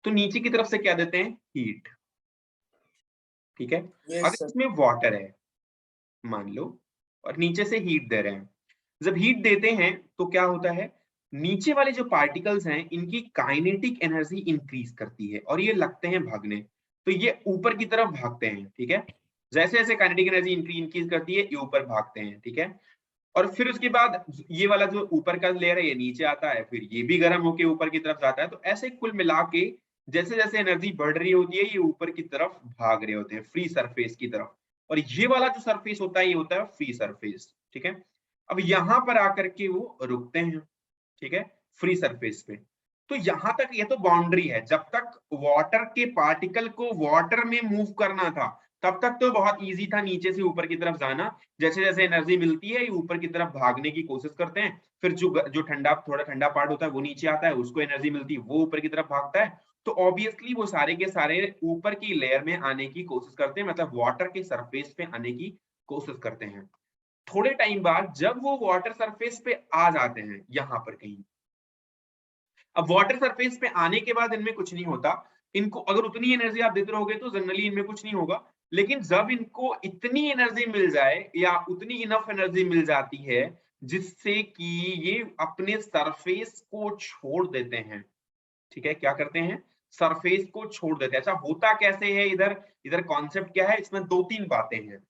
तो नीचे की तरफ से क्या देते हैं, हीट। ठीक है, यस अगर सर। इसमें वाटर है मान लो और नीचे से हीट दे रहे हैं, जब हीट देते हैं तो क्या होता है, नीचे वाले जो पार्टिकल्स हैं इनकी काइनेटिक एनर्जी इंक्रीज करती है और ये लगते हैं भागने, तो ये ऊपर की तरफ भागते हैं। ठीक है, जैसे जैसे काइनेटिक एनर्जी इंक्रीज करती है ये ऊपर भागते हैं। ठीक है, और फिर उसके बाद ये वाला जो ऊपर का लेयर है ये नीचे आता है, फिर ये भी गर्म होके ऊपर की तरफ जाता है। तो ऐसे कुल मिला के जैसे जैसे एनर्जी बढ़ रही होती है ये ऊपर की तरफ भाग रहे होते हैं, फ्री सरफेस की तरफ। और ये वाला जो सरफेस होता है ये होता है फ्री सरफेस। ठीक है, अब यहाँ पर आकर के वो रुकते हैं। ठीक है, फ्री सरफेस पे। तो यहां तक ये तो बाउंड्री है, जब तक वाटर के पार्टिकल को वाटर में मूव करना था तब तक तो बहुत इजी था नीचे से ऊपर की तरफ जाना। जैसे जैसे एनर्जी मिलती है ये ऊपर की तरफ भागने की कोशिश करते हैं, फिर जो जो ठंडा थोड़ा ठंडा पार्ट होता है वो नीचे आता है, उसको एनर्जी मिलती है वो ऊपर की तरफ भागता है। तो ऑब्वियसली वो सारे के सारे ऊपर की लेयर में आने की कोशिश करते हैं, मतलब वाटर के सरफेस पे आने की कोशिश करते हैं। थोड़े टाइम बाद जब वो वाटर सरफेस पे आ जाते हैं यहाँ पर कहीं, अब वाटर सरफेस पे आने के बाद इनमें कुछ नहीं होता, इनको अगर उतनी एनर्जी आप देते रहोगे तो जनरली इनमें कुछ नहीं होगा। लेकिन जब इनको इतनी एनर्जी मिल जाए या उतनी इनफ एनर्जी मिल जाती है जिससे कि ये अपने सरफेस को छोड़ देते हैं। ठीक है, क्या करते हैं, सरफेस को छोड़ देते हैं। अच्छा होता कैसे है, इधर इधर कॉन्सेप्ट क्या है, इसमें दो तीन बातें हैं,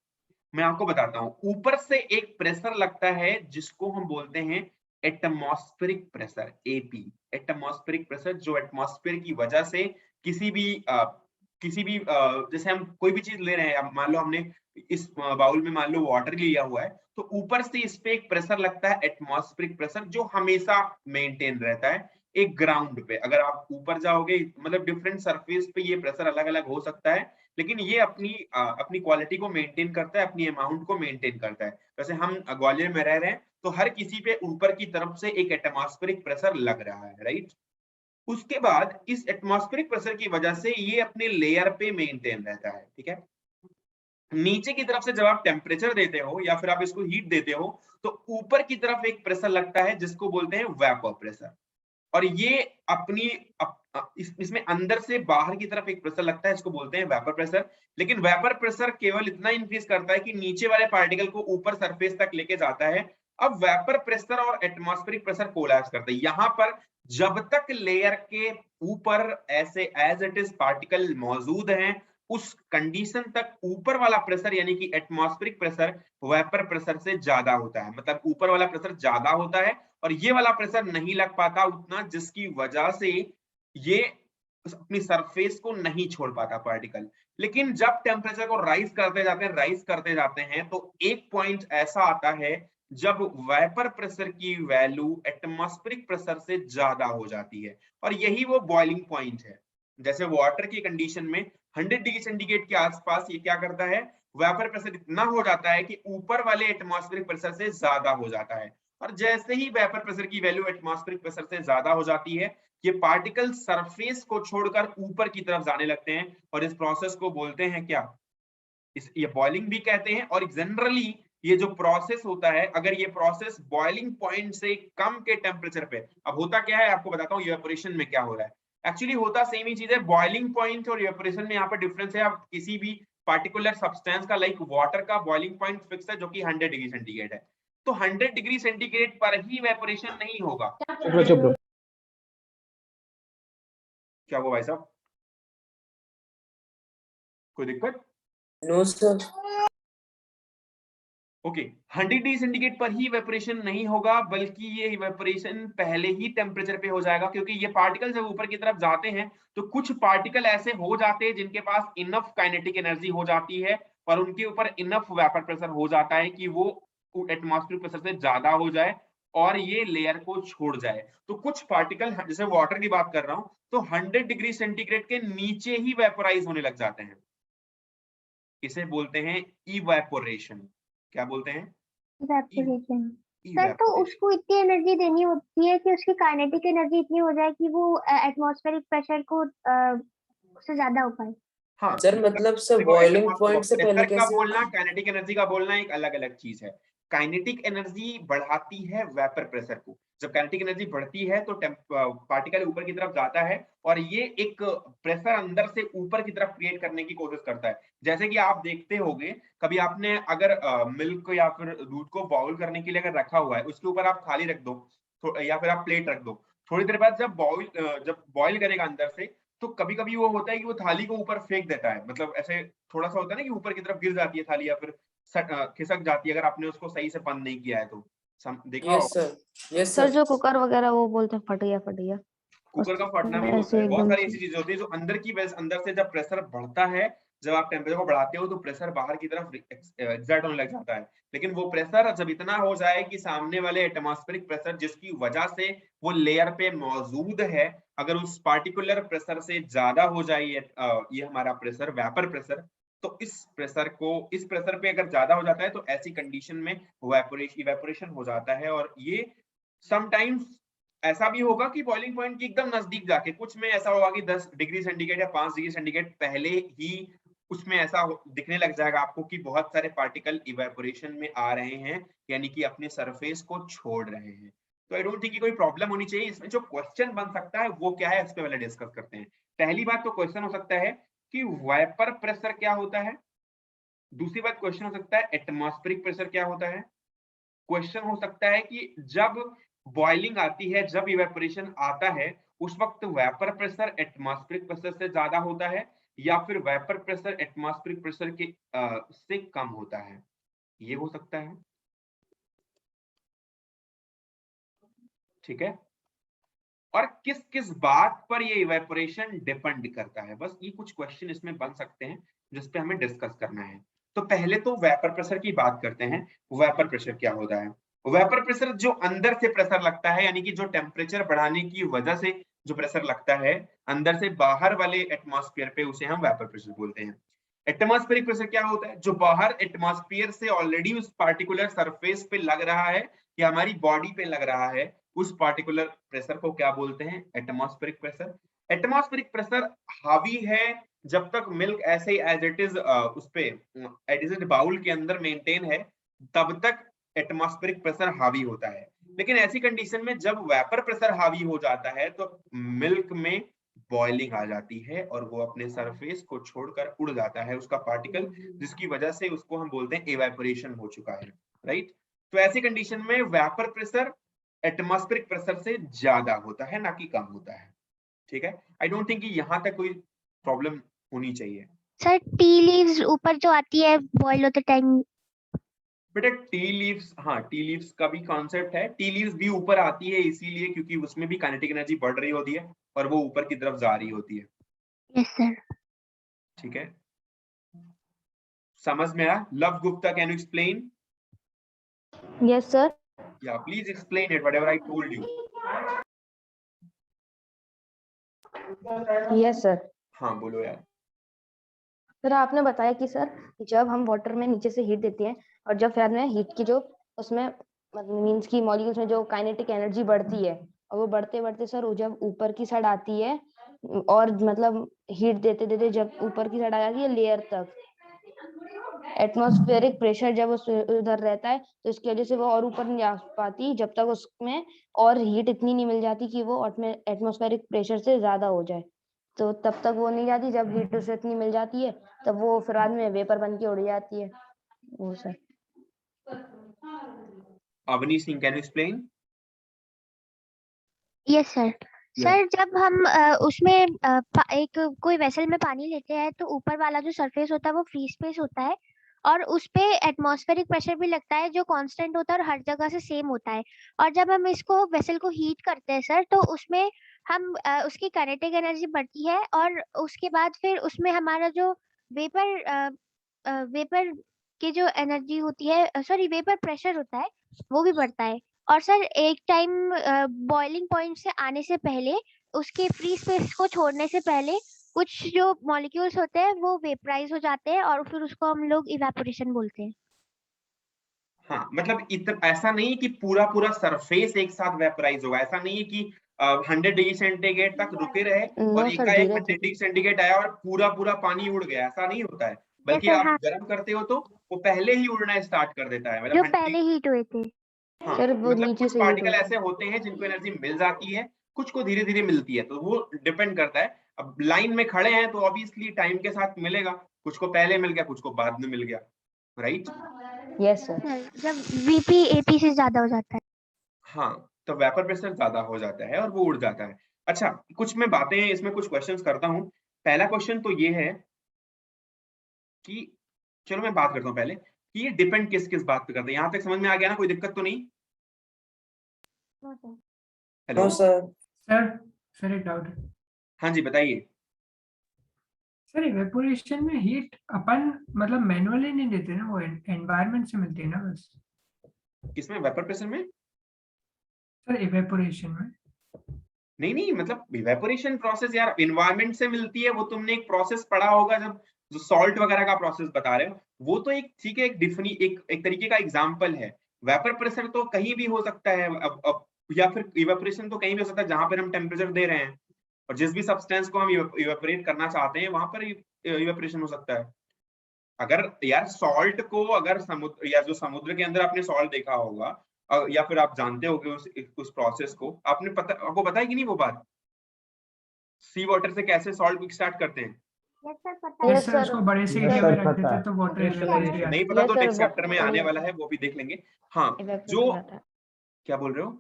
मैं आपको बताता हूं। ऊपर से एक प्रेशर लगता है जिसको हम बोलते हैं atmospheric pressure, AP. Atmospheric pressure जो एटमॉस्फेयर की वजह से किसी भी जैसे हम कोई भी चीज ले रहे हैं, अब मान लो हमने इस बाउल में मान लो वाटर लिया हुआ है, तो ऊपर से इस पे एक प्रेशर लगता है एटमॉस्फेरिक प्रेशर जो हमेशा मेंटेन रहता है एक ग्राउंड पे। अगर आप ऊपर जाओगे मतलब डिफरेंट सरफेस पे ये प्रेशर अलग अलग हो सकता है, लेकिन ये अपनी क्वालिटी को मेंटेन करता है, अपनी अमाउंट को मेंटेन करता है। जैसे हम ग्वालियर में रह रहे हैं तो हर किसी पे ऊपर की तरफ से एक एटमॉस्फेरिक प्रेशर लग रहा है, राइट। उसके बाद इस एटमॉस्फेरिक प्रेशर की वजह से ये अपने लेयर पे मेंटेन रहता है। ठीक है, नीचे की तरफ से जब आप टेम्परेचर देते हो या फिर आप इसको हीट देते हो तो ऊपर की तरफ एक प्रेशर लगता है जिसको बोलते हैं वेपर प्रेशर। और ये अपनी इसमें अंदर से बाहर की तरफ एक प्रेशर लगता है, इसको बोलते हैं वेपर प्रेशर। लेकिन वेपर प्रेशर केवल इतना इंक्रीज करता है कि नीचे वाले पार्टिकल को ऊपर सरफेस तक लेके जाता है। अब वेपर प्रेशर और एटमॉस्फेरिक प्रेशर कोलैप्स करते हैं। यहाँ पर जब तक लेयर के ऊपर ऐसे एज इट इज पार्टिकल मौजूद हैं उस कंडीशन तक ऊपर वाला प्रेशर यानी कि एटमॉस्फेरिक प्रेशर वेपर प्रेशर से ज्यादा होता है, मतलब ऊपर वाला प्रेशर ज्यादा होता है और ये वाला प्रेशर नहीं लग पाता उतना, जिसकी वजह से ये अपनी सरफेस को नहीं छोड़ पाता पार्टिकल। लेकिन जब टेम्परेचर को राइज करते जाते हैं तो एक पॉइंट ऐसा आता है जब वेपर प्रेशर की वैल्यू एटमॉस्फेरिक प्रेशर से ज्यादा हो जाती है और यही वो बॉइलिंग पॉइंट है। जैसे वाटर की कंडीशन में 100 डिग्री सेंटीग्रेड के आसपास ये क्या करता है, वेपर प्रेशर इतना हो जाता है कि ऊपर वाले एटमॉस्फेरिक प्रेशर से ज्यादा हो जाता है। और जैसे ही वेपर प्रेशर की वैल्यू एटमॉस्फेरिक प्रेशर से ज्यादा हो जाती है ये पार्टिकल सरफेस को छोड़कर ऊपर की तरफ जाने लगते हैं और इस प्रोसेस को बोलते हैं क्या, इस ये बॉइलिंग भी कहते हैं। और जनरली ये जो प्रोसेस होता है अगर ये प्रोसेस बॉइलिंग पॉइंट से कम के टेम्परेचर पे, अब होता क्या है आपको बताता हूँ इवेपोरेशन में क्या हो रहा है। एक्चुअली होता सेम ही चीज है, बॉइलिंग पॉइंट और इवेपोरेशन में यहाँ पर डिफरेंस है। आप किसी भी पार्टिकुलर सब्सटेंस का लाइक वाटर का बॉइलिंग पॉइंट फिक्स है जो कि 100 डिग्री सेंटीग्रेड है, तो 100 डिग्री सेंटीग्रेड पर ही इवेपोरेशन नहीं होगा। चुप रहो। क्या हुआ भाई साहब, कोई दिक्कत? No sir. Okay, 100 degree centigrade पर ही इवेपोरेशन नहीं होगा बल्कि ये इवेपोरेशन पहले ही टेम्परेचर पे हो जाएगा, क्योंकि ये पार्टिकल जब ऊपर की तरफ जाते हैं तो कुछ पार्टिकल ऐसे हो जाते हैं जिनके पास इनफ काइनेटिक एनर्जी हो जाती है और उनके ऊपर इनफ वेपर प्रेशर हो जाता है कि वो एटमॉस्फेरिक प्रेशर से ज्यादा हो जाए और ये लेयर को छोड़ जाए। तो कुछ पार्टिकल जैसे वाटर की बात कर रहा हूं तो 100 डिग्री सेंटीग्रेड के नीचे ही वेपोराइज होने लग जाते हैं, इसे बोलते हैं इवेपोरेशन। क्या बोलते हैं, इवेपोरेशन। सर तो इवेपोरेशन। उसको इतनी एनर्जी देनी होती है कि उसकी काइनेटिक एनर्जी इतनी हो जाए कि वो एटमॉस्फेरिक प्रेशर को उससे ज्यादा हो पाए। हाँ सर मतलब सर देखो बॉइलिंग पॉइंट से पहले प्रेशर का कैसे? बोलना काइनेटिक एनर्जी का बोलना एक अलग अलग चीज है। काइनेटिक एनर्जी बढ़ाती है वेपर प्रेशर को। जब काइनेटिक एनर्जी बढ़ती है तो पार्टिकल ऊपर की तरफ जाता है और ये एक प्रेशर अंदर से ऊपर की तरफ क्रिएट करने की कोशिश करता है। जैसे कि आप देखते होंगे, कभी आपने अगर मिल्क या फिर दूध को बॉईल करने के लिए अगर रखा हुआ है, उसके ऊपर आप थाली रख दो या फिर आप प्लेट रख दो, थोड़ी देर बाद जब बॉईल करेगा अंदर से, तो कभी-कभी वो होता है कि वो थाली को ऊपर फेंक देता है। मतलब ऐसे थोड़ा-सा होता है ना कि ऊपर की तरफ गिर जाती है थाली या फिर खिसक जाती है अगर आपने उसको सही से बंद नहीं किया है तो। देखा यस होगा। Sir, yes sir sir. जो कुकर वगैरह वो बोलते हैं फट गया कुकर का फटना भी ऐसे होता है, बहुत एकदम सारी से। ऐसी चीजें होती है जो अंदर की वजह अंदर से जब प्रेशर बढ़ता है, जब आप टेम्परेचर को बढ़ाते हो तो प्रेशर बाहर की तरफ एग्जर्ट होने लग जाता है। लेकिन वो प्रेशर जब इतना हो जाए कि सामने वाले एटमॉस्फेरिक प्रेशर जिसकी वजह से वो लेयर पे मौजूद है, अगर उस पार्टिकुलर प्रेशर से ज्यादा हो जाए ये हमारा प्रेशर वेपर प्रेशर, तो इस प्रेशर पे अगर ज्यादा हो जाता है तो ऐसी कंडीशन में इवेपोरेशन हो जाता है। और ये समटाइम्स ऐसा भी होगा कि बॉइलिंग पॉइंट की एकदम नजदीक जाके, कुछ में ऐसा होगा कि 10 डिग्री सेंटीग्रेड या 5 डिग्री सेंटीग्रेड पहले ही उसमें ऐसा दिखने लग जाएगा आपको कि बहुत सारे पार्टिकल इवेपोरेशन में आ रहे हैं, यानी कि अपने सरफेस को छोड़ रहे हैं। तो आई डोंट थिंक कि कोई प्रॉब्लम होनी चाहिए। इसमें जो क्वेश्चन बन सकता है वो क्या है, इस पे पहले डिस्कस करते हैं। पहली बात तो क्वेश्चन हो सकता है कि वेपर प्रेशर क्या होता है। दूसरी बात क्वेश्चन हो सकता है एटमॉस्फेरिक प्रेशर क्या होता है। क्वेश्चन हो सकता है कि जब बॉइलिंग आती है, जब इवेपोरेशन आता है, उस वक्त वेपर प्रेशर एटमॉस्फेरिक प्रेशर से ज्यादा होता है या फिर वेपर प्रेशर एटमॉस्फेरिक प्रेशर के से कम होता है, ये हो सकता है। ठीक है, और किस किस बात पर ये इवेपोरेशन डिपेंड करता है, बस ये कुछ क्वेश्चन इसमें बन सकते हैं जिसपे हमें डिस्कस करना है। तो पहले तो वेपर प्रेशर की बात करते हैं। वेपर प्रेशर क्या होता है। वेपर प्रेशर जो अंदर से प्रेशर लगता है, यानी कि जो टेम्परेचर बढ़ाने की वजह से जो प्रेशर लगता है अंदर से बाहर वाले एटमॉस्फेयर पे, उसे हम वेपर प्रेशर बोलते हैं। एटमॉस्फेरिक प्रेशर क्या होता है, जो बाहर एटमॉस्फेयर से ऑलरेडी उस पार्टिकुलर सरफेस पे लग रहा है या हमारी बॉडी पे लग रहा है, उस पार्टिकुलर प्रेशर को क्या बोलते हैं, एटमॉस्फेरिक प्रेशर। एटमॉस्फेरिक प्रेशर हावी है जब तक मिल्क ऐसे ही एज इट इज उस पे एडिजिड बाउल के अंदर मेंटेन है, तब तक एटमॉस्फेरिक प्रेशर हावी होता है। लेकिन ऐसी कंडीशन में जब वेपर प्रेशर हावी हो जाता है तो मिल्क में बॉइलिंग आ जाती है और वो अपने सरफेस को छोड़कर उड़ जाता है उसका पार्टिकल, जिसकी वजह से उसको हम बोलते हैं इवेपोरेशन हो चुका है, राइट। तो ऐसी कंडीशन में वेपर प्रेशर एटमॉस्फेरिक प्रेशर से ज्यादा होता है, ना कि कम होता है। ठीक है, आई डोंट थिंक कि यहाँ तक कोई प्रॉब्लम होनी चाहिए। सर टी लीव्स ऊपर जो आती है बॉईल होते टाइम। बेटा टी लीव्स, हाँ टी लीव्स का भी कॉन्सेप्ट है। टी लीव्स भी ऊपर आती है इसीलिए क्योंकि उसमें भी काइनेटिक एनर्जी बढ़ रही होती है और वो ऊपर की तरफ जा रही होती है। Yes sir. ठीक है, समझ में आया। Love Gupta, can you explain? Yes sir. Yeah, please explain it, whatever I told you. Yes sir. हाँ बोलो यार। सर आपने बताया कि सर जब हम वाटर में नीचे से हीट देते हैं और जब फिर हमने हीट की जो उसमें मींस की मॉलिक्यूल्स में जो काइनेटिक एनर्जी बढ़ती है और वो बढ़ते बढ़ते सर वो जब ऊपर की साइड आती है और मतलब हीट देते देते जब ऊपर की साइड आ जाती है लेयर तक, एटमॉस्फेरिक प्रेशर जब उस उधर रहता है तो इसकी वजह से वो और ऊपर नहीं जा पाती जब तक उसमें और हीट इतनी नहीं मिल जाती कि वो एटमॉस्फेरिक प्रेशर से ज्यादा हो जाए। तो तब तक वो नहीं जाती, जब हीट उसे इतनी मिल जाती है तब वो फिर बाद में वेपर बन के उड़ जाती है वो sir. Avni Singh, can you explain? Yes sir. Sir जब हम उसमें एक कोई वेसल में पानी लेते हैं तो ऊपर वाला जो सरफेस होता है वो फ्री स्पेस होता है और उस पे एटमॉस्फेरिक प्रेशर भी लगता है जो कांस्टेंट होता है और हर जगह से सेम होता है। और जब हम इसको वेसल को हीट करते हैं सर तो उसमें हम उसकी काइनेटिक एनर्जी बढ़ती है और उसके बाद फिर उसमें हमारा जो वेपर वेपर की जो एनर्जी होती है, सॉरी वेपर प्रेशर होता है, वो भी बढ़ता है। और सर एक टाइम बॉइलिंग पॉइंट से आने से पहले, उसके फ्री स्पेस को छोड़ने से पहले कुछ जो मॉलिक्यूल्स होते हैं वो वेपराइज हो जाते हैं और फिर उसको हम लोग इवेपोरेशन बोलते हैं। हाँ मतलब ऐसा नहीं कि पूरा पूरा सरफेस एक साथ वेपराइज होगा, ऐसा नहीं है कि 100 डिग्री सेंटीग्रेड तक रुके रहे और नो सर, एकाएक धीरे 100 डिग्री सेंटीग्रेड आया और पूरा पूरा पानी उड़ गया, ऐसा नहीं होता है। बल्कि जैसे आप हाँ, गर्म करते हो तो वो पहले ही उड़ना स्टार्ट कर देता है, जो मतलब पहले हीट हुए थे। हाँ, सर वो मतलब नीचे कुछ से हीट पार्टिकल होता ऐसे होते हैं जिनको एनर्जी मिल जाती है, कुछ को धीरे धीरे मिलती है, तो वो डिपेंड करता है। अब लाइन में खड़े हैं तो ऑब्वियसली टाइम के साथ मिलेगा, कुछ को पहले मिल गया, कुछ को बाद में मिल गया, राइट। है। Yes sir. जब VP AP से ज्यादा हो जाता है। हाँ, तो वेपर प्रेशर ज्यादा हो जाता है और वो उड़ जाता है। अच्छा, कुछ मैं बातें इसमें कुछ क्वेश्चंस करता हूँ। पहला क्वेश्चन तो ये है कि चलो मैं बात करता हूँ पहले कि ये डिपेंड किस किस बात पे करता है। यहाँ तक समझ में आ गया ना, कोई दिक्कत तो नहीं? Hello, no sir. Sir sir एक डाउट है हाँ जी बताइए। सर। इवेपोरेशन में हीट अपन मतलब मैनुअली नहीं देते ना, वो एनवायरनमेंट से मिलती है ना बस। किसमें, वेपर प्रेशर में? सर इवेपोरेशन में नहीं नहीं, मतलब इवेपोरेशन प्रोसेस यार एनवायरनमेंट से मिलती है, वो तुमने एक प्रोसेस पढ़ा होगा जब, जो सॉल्ट वगैरह का प्रोसेस बता रहे हो, वो तो एक ठीक है, एक तरीके का एग्जांपल है। वेपर प्रेशर तो कहीं भी हो सकता है, अब या फिर इवेपोरेशन तो कहीं भी हो सकता है जहां पर हम टेम्परेचर दे रहे हैं, और जिस भी सब्सटेंस को हम इवेपोरेट करना चाहते हैं वहां पर इवेपोरेशन हो सकता है। अगर यार सॉल्ट को, अगर समुद्र या जो समुद्र के अंदर आपने सॉल्ट देखा होगा, या फिर आप जानते हो कि उस प्रोसेस को आपको पता है कि नहीं वो बात, सी वाटर से कैसे सॉल्ट स्टार्ट करते हैं? यस सर, पता है। Yes sir sir. उसको बड़े से Yes, एरिया sir, में रख पता देते है। तो water Yes, sir, evaporate yes, नहीं आता पता Yes, तो sir, नेक्स्ट चैप्टर में वो आने वाला है, वो भी देख लेंगे। हाँ, इवेपोरेट जो हो जाता है। क्या बोल रहे हो?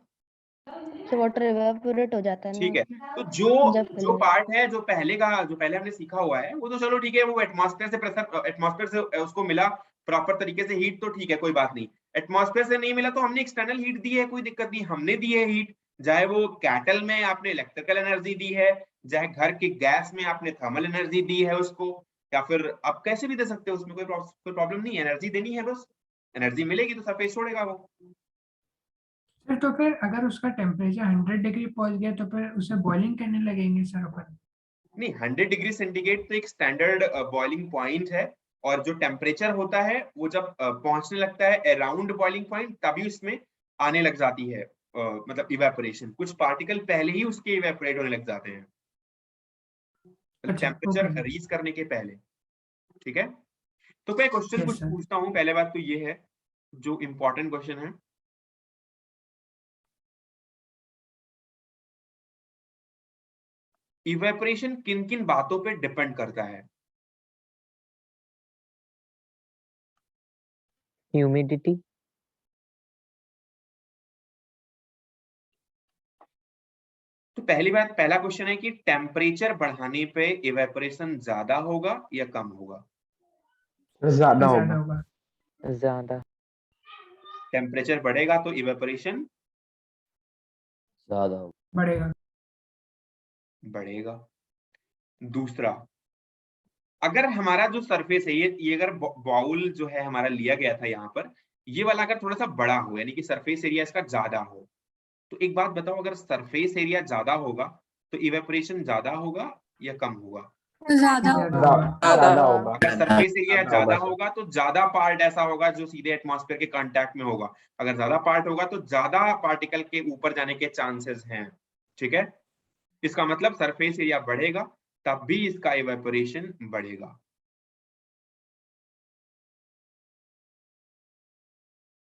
तो वाटर इवेपोरेट हो जाता है ठीक ना है, तो जो जब जो फिल्म। पार्ट है, जो पहले हमने सीखा हुआ है, वो तो चलो ठीक है, वो एटमॉस्फेयर से प्रेशर, एटमॉस्फेयर से उसको मिला प्रॉपर तरीके से हीट, तो ठीक है कोई बात नहीं। एटमॉस्फेयर से नहीं मिला तो हमने एक्सटर्नल हीट दी है, कोई दिक्कत नहीं, हमने दी है हीट, चाहे वो कैटल में आपने इलेक्ट्रिकल एनर्जी दी है, चाहे घर के गैस में आपने थर्मल एनर्जी दी है उसको, या फिर आप कैसे भी दे सकते हो, उसमें कोई प्रॉब्लम नहीं है, एनर्जी देनी है बस, एनर्जी मिलेगी तो सरफेस छोड़ेगा वो। सर। तो फिर अगर उसका टेम्परेचर 100 डिग्री पहुंच गया तो फिर उसे बॉइलिंग करने लगेंगे सर अपन? नहीं, 100 डिग्री सेंटीग्रेड तो एक स्टैंडर्ड बॉइलिंग पॉइंट है, और जो टेम्परेचर होता है वो जब पहुंचने लगता है अराउंड बॉइलिंग पॉइंट, तभी उसमें आने लग जाती है मतलब इवेपोरेशन, कुछ पार्टिकल पहले ही उसके इवेपोरेट होने लग जाते हैं, मतलब अच्छा टेम्परेचर ओके रीच करने के पहले। ठीक है, तो मैं क्वेश्चन यस कुछ सर। पूछता हूँ। पहले बात तो ये है, जो इम्पोर्टेंट क्वेश्चन है, इवेपोरेशन किन किन बातों पे डिपेंड करता है? ह्यूमिडिटी। तो पहली बात, पहला क्वेश्चन है कि टेम्परेचर बढ़ाने पे इवेपोरेशन ज्यादा होगा या कम होगा? ज्यादा ज्यादा होगा। होगा। ज्यादा। टेम्परेचर बढ़ेगा तो इवेपोरेशन ज्यादा होगा। बढ़ेगा। बढ़ेगा। दूसरा, अगर हमारा जो सरफेस है, ये अगर बाउल जो है हमारा लिया गया था यहाँ पर, ये वाला अगर थोड़ा सा बड़ा हो, यानी कि सरफेस एरिया इसका ज्यादा हो, तो एक बात बताओ, अगर सरफेस एरिया ज्यादा होगा तो इवेपोरेशन ज्यादा होगा या कम होगा? ज्यादा ज्यादा होगा। होगा। ज्यादा होगा। अगर सरफेस एरिया ज्यादा ज्यादा होगा सर। होगा तो ज्यादा पार्ट ऐसा होगा जो सीधे एटमॉस्फेयर के कांटेक्ट में होगा, अगर ज्यादा पार्ट होगा तो ज्यादा पार्टिकल के ऊपर जाने के चांसेस हैं। ठीक है, इसका मतलब सरफेस एरिया बढ़ेगा तब भी इसका इवेपोरेशन बढ़ेगा।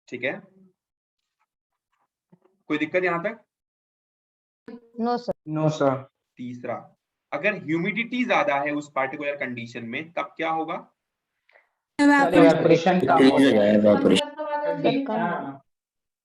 ठीक है, कोई दिक्कत यहां तक? No sir. No sir. तीसरा, अगर ह्यूमिडिटी ज्यादा है उस पार्टिकुलर कंडीशन में, तब क्या होगा? इवेपोरेशन कम हो जाएगा।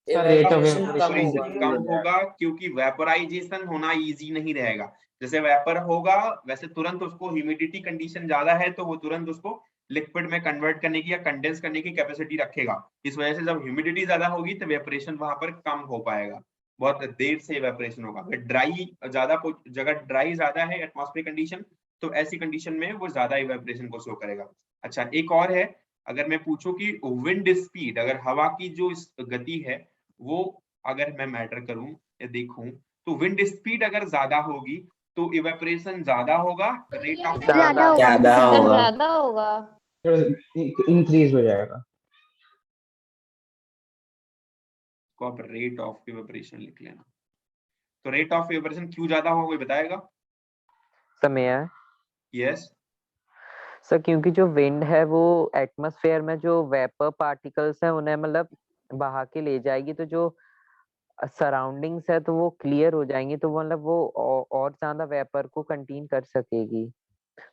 Sir rate of evaporation come evaporation होगा क्योंकि वेपोराइजेशन होना इजी नहीं रहेगा। जैसे वेपर होगा वैसे तुरंत उसको, ह्यूमिडिटी कंडीशन ज्यादा है तो वो तुरंत उसको लिक्विड में कन्वर्ट करने की या कंडेंस करने की कैपेसिटी रखेगा। इस वजह से जब ह्यूमिडिटी ज्यादा होगी तो वेपोरेशन वहां पर कम हो पाएगा, बहुत देर से इवेपोरेशन होगा। अगर ड्राई ज्यादा, जगह ड्राई ज्यादा है एटमॉस्फेरिक कंडीशन, तो ऐसी कंडीशन में वो ज्यादा इवेपोरेशन को शो करेगा। अच्छा, एक और है, अगर मैं पूछूं कि विंड स्पीड, अगर हवा की जो गति है वो, अगर मैं मैटर करूं या देखूं, तो विंड स्पीड अगर ज्यादा होगी तो इवेपोरेशन ज्यादा होगा, रेट ऑफ ज्यादा होगा। ज्यादा सर होगा। ज्यादा होगा। इंक्रीज हो जाएगा। को आप रेट ऑफ इवेपोरेशन लिख लेना। तो रेट ऑफ इवेपोरेशन क्यों ज्यादा होगा, कोई बताएगा? समय। यस। सर क्योंकि जो विंड है वो एटमॉस्फेयर में जो वेपर पार्टिकल्स है उन्हें मतलब बहा के ले जाएगी, तो जो सराउंडिंग्स है तो वो क्लियर हो जाएंगी, तो मतलब वो और ज्यादा वेपर को कंटेन कर सकेगी,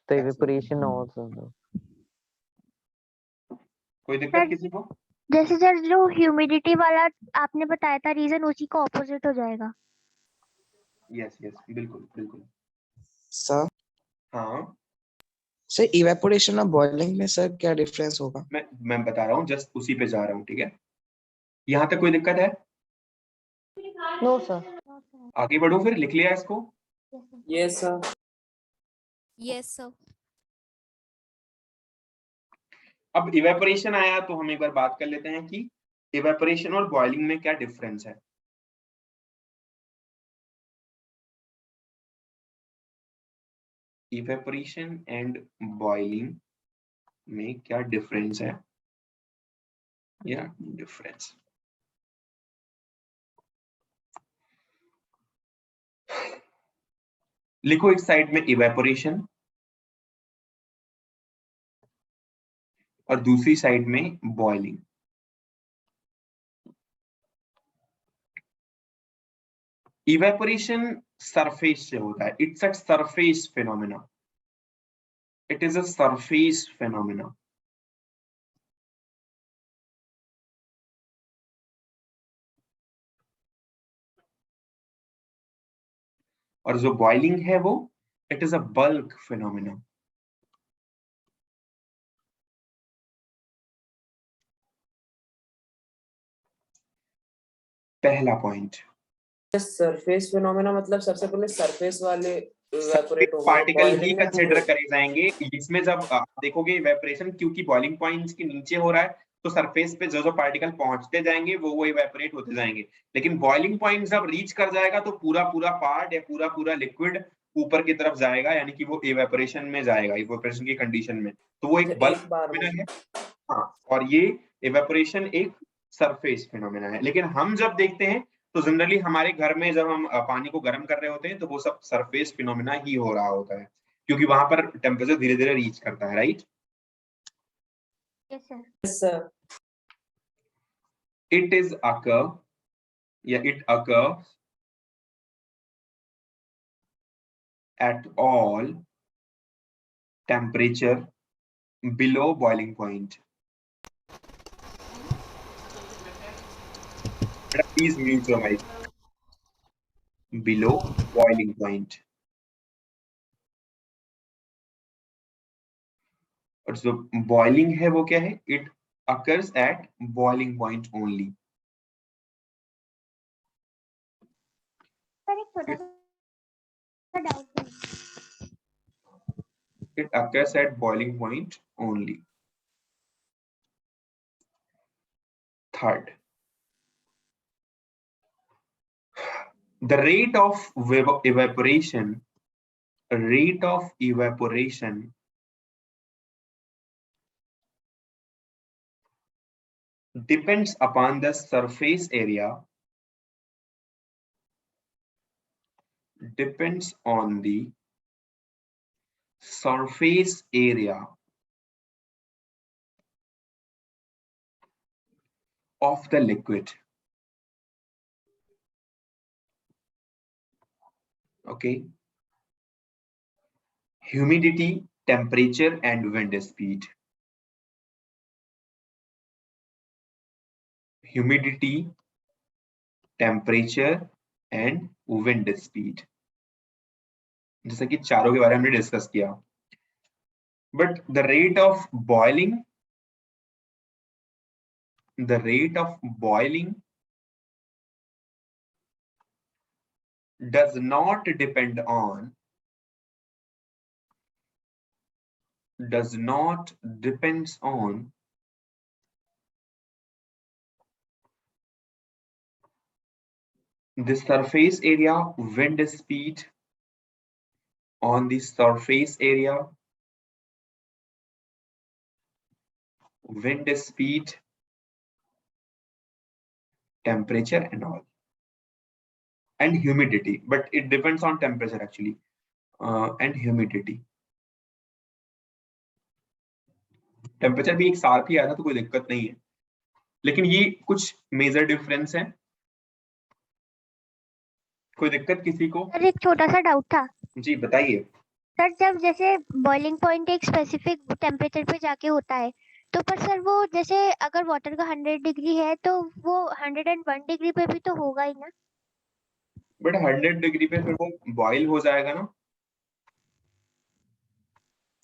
तो इवेपोरेशन और ज्यादा। कोई दिक्कत किसी को? जैसे सर जो ह्यूमिडिटी वाला आपने बताया था रीजन, उसी का ऑपोजिट हो जाएगा। यस यस, बिल्कुल बिल्कुल। सर हाँ सर इवेपोरेशन और बॉइलिंग में सर क्या डिफरेंस होगा? मैं बता रहा हूँ, जस्ट उसी पे जा रहा हूँ, ठीक है। यहाँ तक कोई दिक्कत है? No sir. आगे बढ़ो, फिर लिख लिया इसको। Yes sir. Yes sir. अब इवेपोरेशन आया तो हम एक बार बात कर लेते हैं कि इवेपोरेशन और बॉइलिंग में क्या डिफरेंस है। इवेपोरेशन एंड बॉइलिंग में क्या डिफरेंस है या डिफरेंस। लिखो एक साइड में इवेपोरेशन और दूसरी साइड में बॉइलिंग। इवेपोरेशन सरफेस से होता है, it's a surface phenomena, it is a surface phenomena. और जो बॉइलिंग है वो it is a bulk phenomena. पहला पॉइंट, सरफेस फिनोमेना मतलब सबसे पहले सरफेस वाले इवेपोरेट होंगे, पार्टिकल ही बॉइलिंग में कंसिडर करे जाएंगे। इसमें जब आप देखोगे इवेपोरेशन, क्योंकि बॉइलिंग पॉइंट्स के नीचे हो रहा है तो सरफेस पे जो पार्टिकल पहुंचते जाएंगे वो इवेपोरेट होते जाएंगे। लेकिन बॉइलिंग पॉइंट जब रीच कर जाएगा तो पूरा पूरा पार्ट या पूरा पूरा लिक्विड ऊपर की तरफ जाएगा, यानी कि वो इवेपोरेशन में जाएगा, इवेपोरेशन की कंडीशन में। तो वो एक बल्क फिनोमेना है। हाँ, और ये इवेपोरेशन एक सरफेस फिनोमेना है। लेकिन हम जब देखते हैं तो जनरली हमारे घर में जब हम पानी को गर्म कर रहे होते हैं तो वो सब सरफेस फिनोमेना ही हो रहा होता है, क्योंकि वहां पर टेम्परेचर धीरे धीरे रीच करता है, right. Yes sir. Yes sir. It is occur या it occurs at all temperature below boiling point. Please mute your mic. Below boiling point. और जो बॉइलिंग है वो क्या है? It occurs at boiling point only. Sir एक छोटा सा डाउट है। It occurs at boiling point only. Third, the rate of evaporation depends upon the surface area, depends on the surface area of the liquid. Okay, humidity, temperature and wind speed. Humidity, temperature and wind speed, जैसा कि चारों के बारे में हमने discuss किया। But the rate of boiling does not depend on the surface area, wind speed on the surface area, wind speed, temperature and all, and humidity. But it depends on temperature actually, and humidity. Temperature भी एक साथ ही आया था तो कोई दिक्कत नहीं है, लेकिन ये कुछ मेजर डिफरेंस है। कोई दिक्कत किसी को? सर एक छोटा सा डाउट था जी बताइए। सर, जब जैसे बॉइलिंग पॉइंट एक स्पेसिफिक टेम्परेचर पे जाके होता है, तो पर सर वो जैसे अगर वाटर का 100 डिग्री है तो वो 101 डिग्री पे भी तो होगा ही ना? बट 100 डिग्री पे फिर वो बॉयल हो जाएगा ना।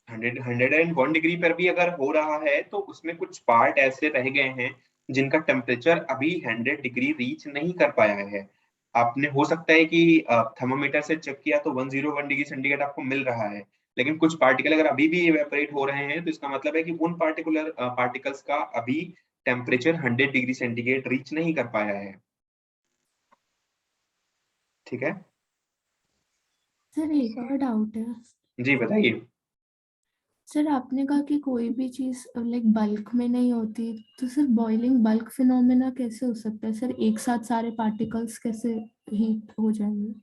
101 डिग्री पर भी अगर हो रहा है तो उसमें कुछ पार्ट ऐसे रह गए हैं जिनका टेम्परेचर अभी 100 डिग्री रीच नहीं कर पाया है। आपने हो सकता है कि थर्मोमीटर से चेक किया तो 101 डिग्री सेंटीग्रेड आपको मिल रहा है, लेकिन कुछ पार्टिकल अगर अभी भी इवेपोरेट हो रहे हैं तो इसका मतलब है कि उन पार्टिकुलर पार्टिकल्स का अभी टेम्परेचर 100 डिग्री सेंटीग्रेड रीच नहीं कर पाया है। ठीक है सर एक और डाउट है। जी बताइए। सर आपने कहा कि कोई भी चीज लाइक बल्क में नहीं होती, तो सर बॉइलिंग बल्क फिनोमेना कैसे हो सकता है सर? एक साथ सारे पार्टिकल्स कैसे हीट हो जाएंगे?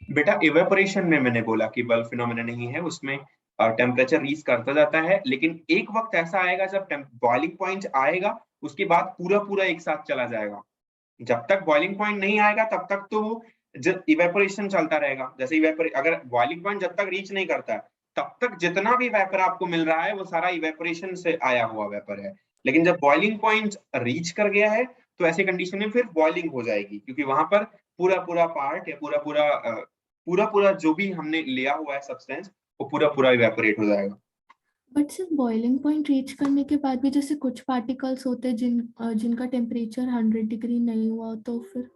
बेटा इवेपोरेशन में मैंने बोला कि बल्क फिनोमेना नहीं है, उसमें टेम्परेचर रीच करता जाता है, लेकिन एक वक्त ऐसा आएगा जब बॉइलिंग पॉइंट आएगा, उसके बाद पूरा पूरा एक साथ चला जाएगा। जब तक बॉइलिंग पॉइंट नहीं आएगा तब तक तो इवेपोरेशन चलता रहेगा। जैसे अगर बॉइलिंग पॉइंट जब तक रीच नहीं करता है तब तक जितना भी वेपर आपको मिल रहा है वो सारा इवेपोरेशन से आया हुआ वेपर है, लेकिन जब बॉइलिंग पॉइंट रीच कर गया है तो ऐसी कंडीशन में फिर बॉइलिंग हो जाएगी, क्योंकि वहां पर पूरा पूरा पार्ट या पूरा पूरा जो भी हमने लिया हुआ है सब्सटेंस वो पूरा पूरा इवेपोरेट हो जाएगा। But sir boiling point reach करने के बाद भी जैसे कुछ पार्टिकल्स होते हैं जिनका टेम्परेचर 100 डिग्री नहीं हुआ, तो फिर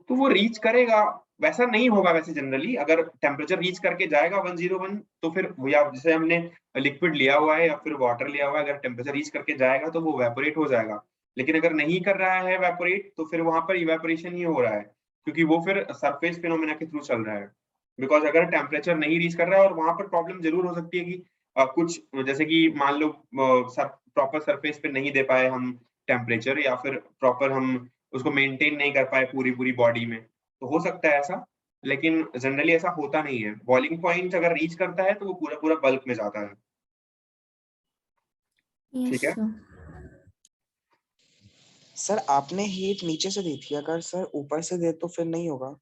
तो वो रीच करेगा। वैसा नहीं होगा वैसे जनरली, अगर टेम्परेचर रीच करके जाएगा 101 तो फिर या जैसे हमने लिक्विड लिया हुआ है या फिर वाटर लिया हुआ है, अगर टेम्परेचर रीच करके जाएगा तो वो वेपोरेट हो जाएगा। लेकिन अगर नहीं कर रहा है वेपोरेट तो फिर वहां पर इवेपोरेशन ही हो रहा है, क्योंकि वो फिर सरफेस फिनोमेना के थ्रू चल रहा है। बिकॉज अगर टेम्परेचर नहीं रीच कर रहा है, और वहां पर प्रॉब्लम जरूर हो सकती है कि कुछ जैसे कि मान लो प्रॉपर सरफेस पे नहीं दे पाए हम टेम्परेचर, या फिर प्रॉपर हम उसको मेंटेन नहीं कर पाए पूरी पूरी बॉडी में, तो हो सकता है ऐसा। लेकिन जनरली ऐसा होता नहीं है। बॉइलिंग पॉइंट अगर रीच करता है तो वो पूरा पूरा बल्क में जाता है। यस ठीक है सर। सर आपने हीट नीचे से दी थी, अगर सर ऊपर से दे तो फिर नहीं होगा?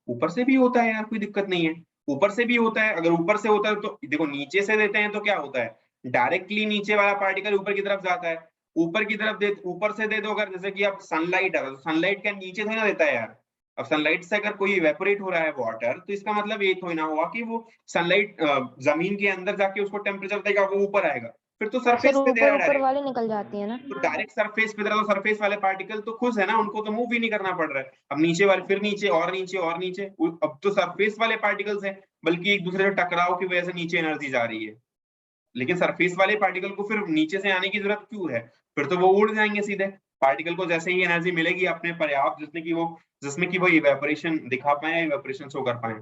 ऊपर से भी होता है यार, कोई दिक्कत नहीं है। ऊपर से भी होता है। अगर ऊपर से होता है तो देखो, नीचे से देते हैं तो क्या होता है, डायरेक्टली नीचे वाला पार्टिकल ऊपर की तरफ जाता है। ऊपर की तरफ ऊपर से दे दो अगर, जैसे कि अब सनलाइट है तो सनलाइट क्या नीचे थोड़ी ना देता है यार। अब सनलाइट से अगर कोई इवेपोरेट हो रहा है वाटर, तो इसका मतलब ये थोड़ी ना हुआ कि वो सनलाइट जमीन के अंदर जाके उसको टेम्परेचर देगा, वो ऊपर आएगा। फिर तो सर सरफेस पे दे रहा ऊपर है ऊपर डायरेक्ट। वाले निकल जाती है ना। तो डायरेक्ट सरफेस पे दे रहा है तो सरफेस वाले पार्टिकल तो खुश है ना, उनको तो मूव भी नहीं करना पड़ रहा है। अब नीचे वाले फिर नीचे और नीचे और नीचे, अब तो सरफेस वाले पार्टिकल्स हैं, बल्कि एक दूसरे से टकराव की वजह से नीचे एनर्जी जा रही है। लेकिन सरफेस वाले पार्टिकल को फिर नीचे से आने की जरूरत क्यों है? फिर तो वो उड़ जाएंगे सीधे। पार्टिकल को जैसे ही एनर्जी मिलेगी अपने पर्याप्त, जिसमें कि वो इवेपोरेशन दिखा पाए, इवेपोरेशन शो कर पाए।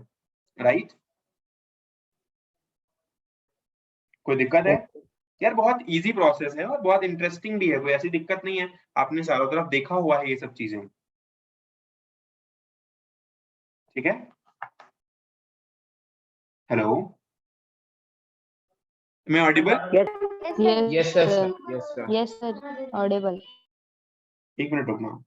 राइट? कोई दिक्कत है यार? बहुत इजी प्रोसेस है और बहुत इंटरेस्टिंग भी है, कोई ऐसी दिक्कत नहीं है। आपने चारों तरफ देखा हुआ है ये सब चीजें। ठीक है। हेलो, मैं Audible? Yes sir, yes sir. Yes sir, Audible. एक मिनट रुकना।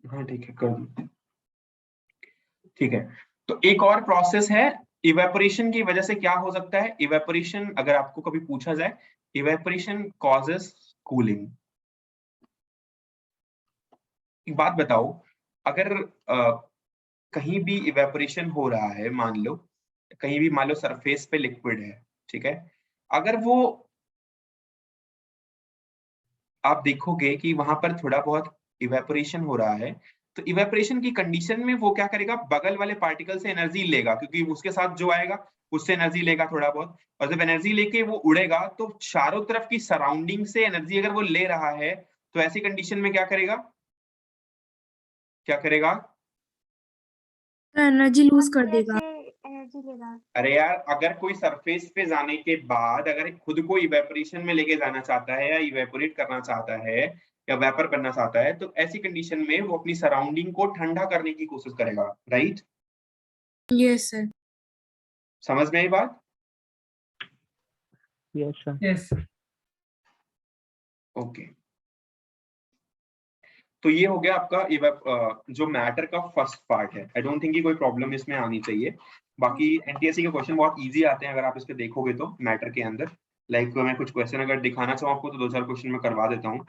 हाँ ठीक है, कर दो। ठीक है, तो एक और प्रोसेस है इवेपोरेशन की वजह से क्या हो सकता है। इवेपोरेशन अगर आपको कभी पूछा जाए, इवेपोरेशन कॉजेस कूलिंग। एक बात बताओ, अगर कहीं भी इवेपोरेशन हो रहा है, मान लो कहीं भी मान लो सरफेस पे लिक्विड है, ठीक है, अगर वो आप देखोगे कि वहां पर थोड़ा बहुत इवेपोरेशन हो रहा है, तो इवेपोरेशन की कंडीशन में वो क्या करेगा, बगल वाले पार्टिकल से एनर्जी लेगा, क्योंकि उसके साथ जो आएगा उससे एनर्जी लेगा थोड़ा बहुत, और जब एनर्जी लेके वो उड़ेगा तो चारों तरफ की सराउंडिंग से एनर्जी अगर वो ले रहा है, तो ऐसी कंडीशन में क्या करेगा, क्या करेगा? एनर्जी लूज कर देगा। एनर्जी लेगा। अरे यार, अगर कोई सरफेस पे जाने के बाद अगर खुद को इवेपोरेशन में लेके जाना चाहता है या इवेपोरेट करना चाहता है या वेपर बनना चाहता है, तो ऐसी कंडीशन में वो अपनी सराउंडिंग को ठंडा करने की कोशिश करेगा, राइट? Yes sir. समझ में आई बात? Yes sir. Yes sir. Okay, तो ये हो गया आपका जो मैटर का फर्स्ट पार्ट है। आई डोंट थिंक कि कोई प्रॉब्लम इसमें आनी चाहिए। बाकी एनटीएससी के क्वेश्चन बहुत इजी आते हैं अगर आप इसके देखोगे तो मैटर के अंदर। लाइक मैं कुछ क्वेश्चन अगर दिखाना चाहूँ आपको तो 2-4 क्वेश्चन में करवा देता हूँ।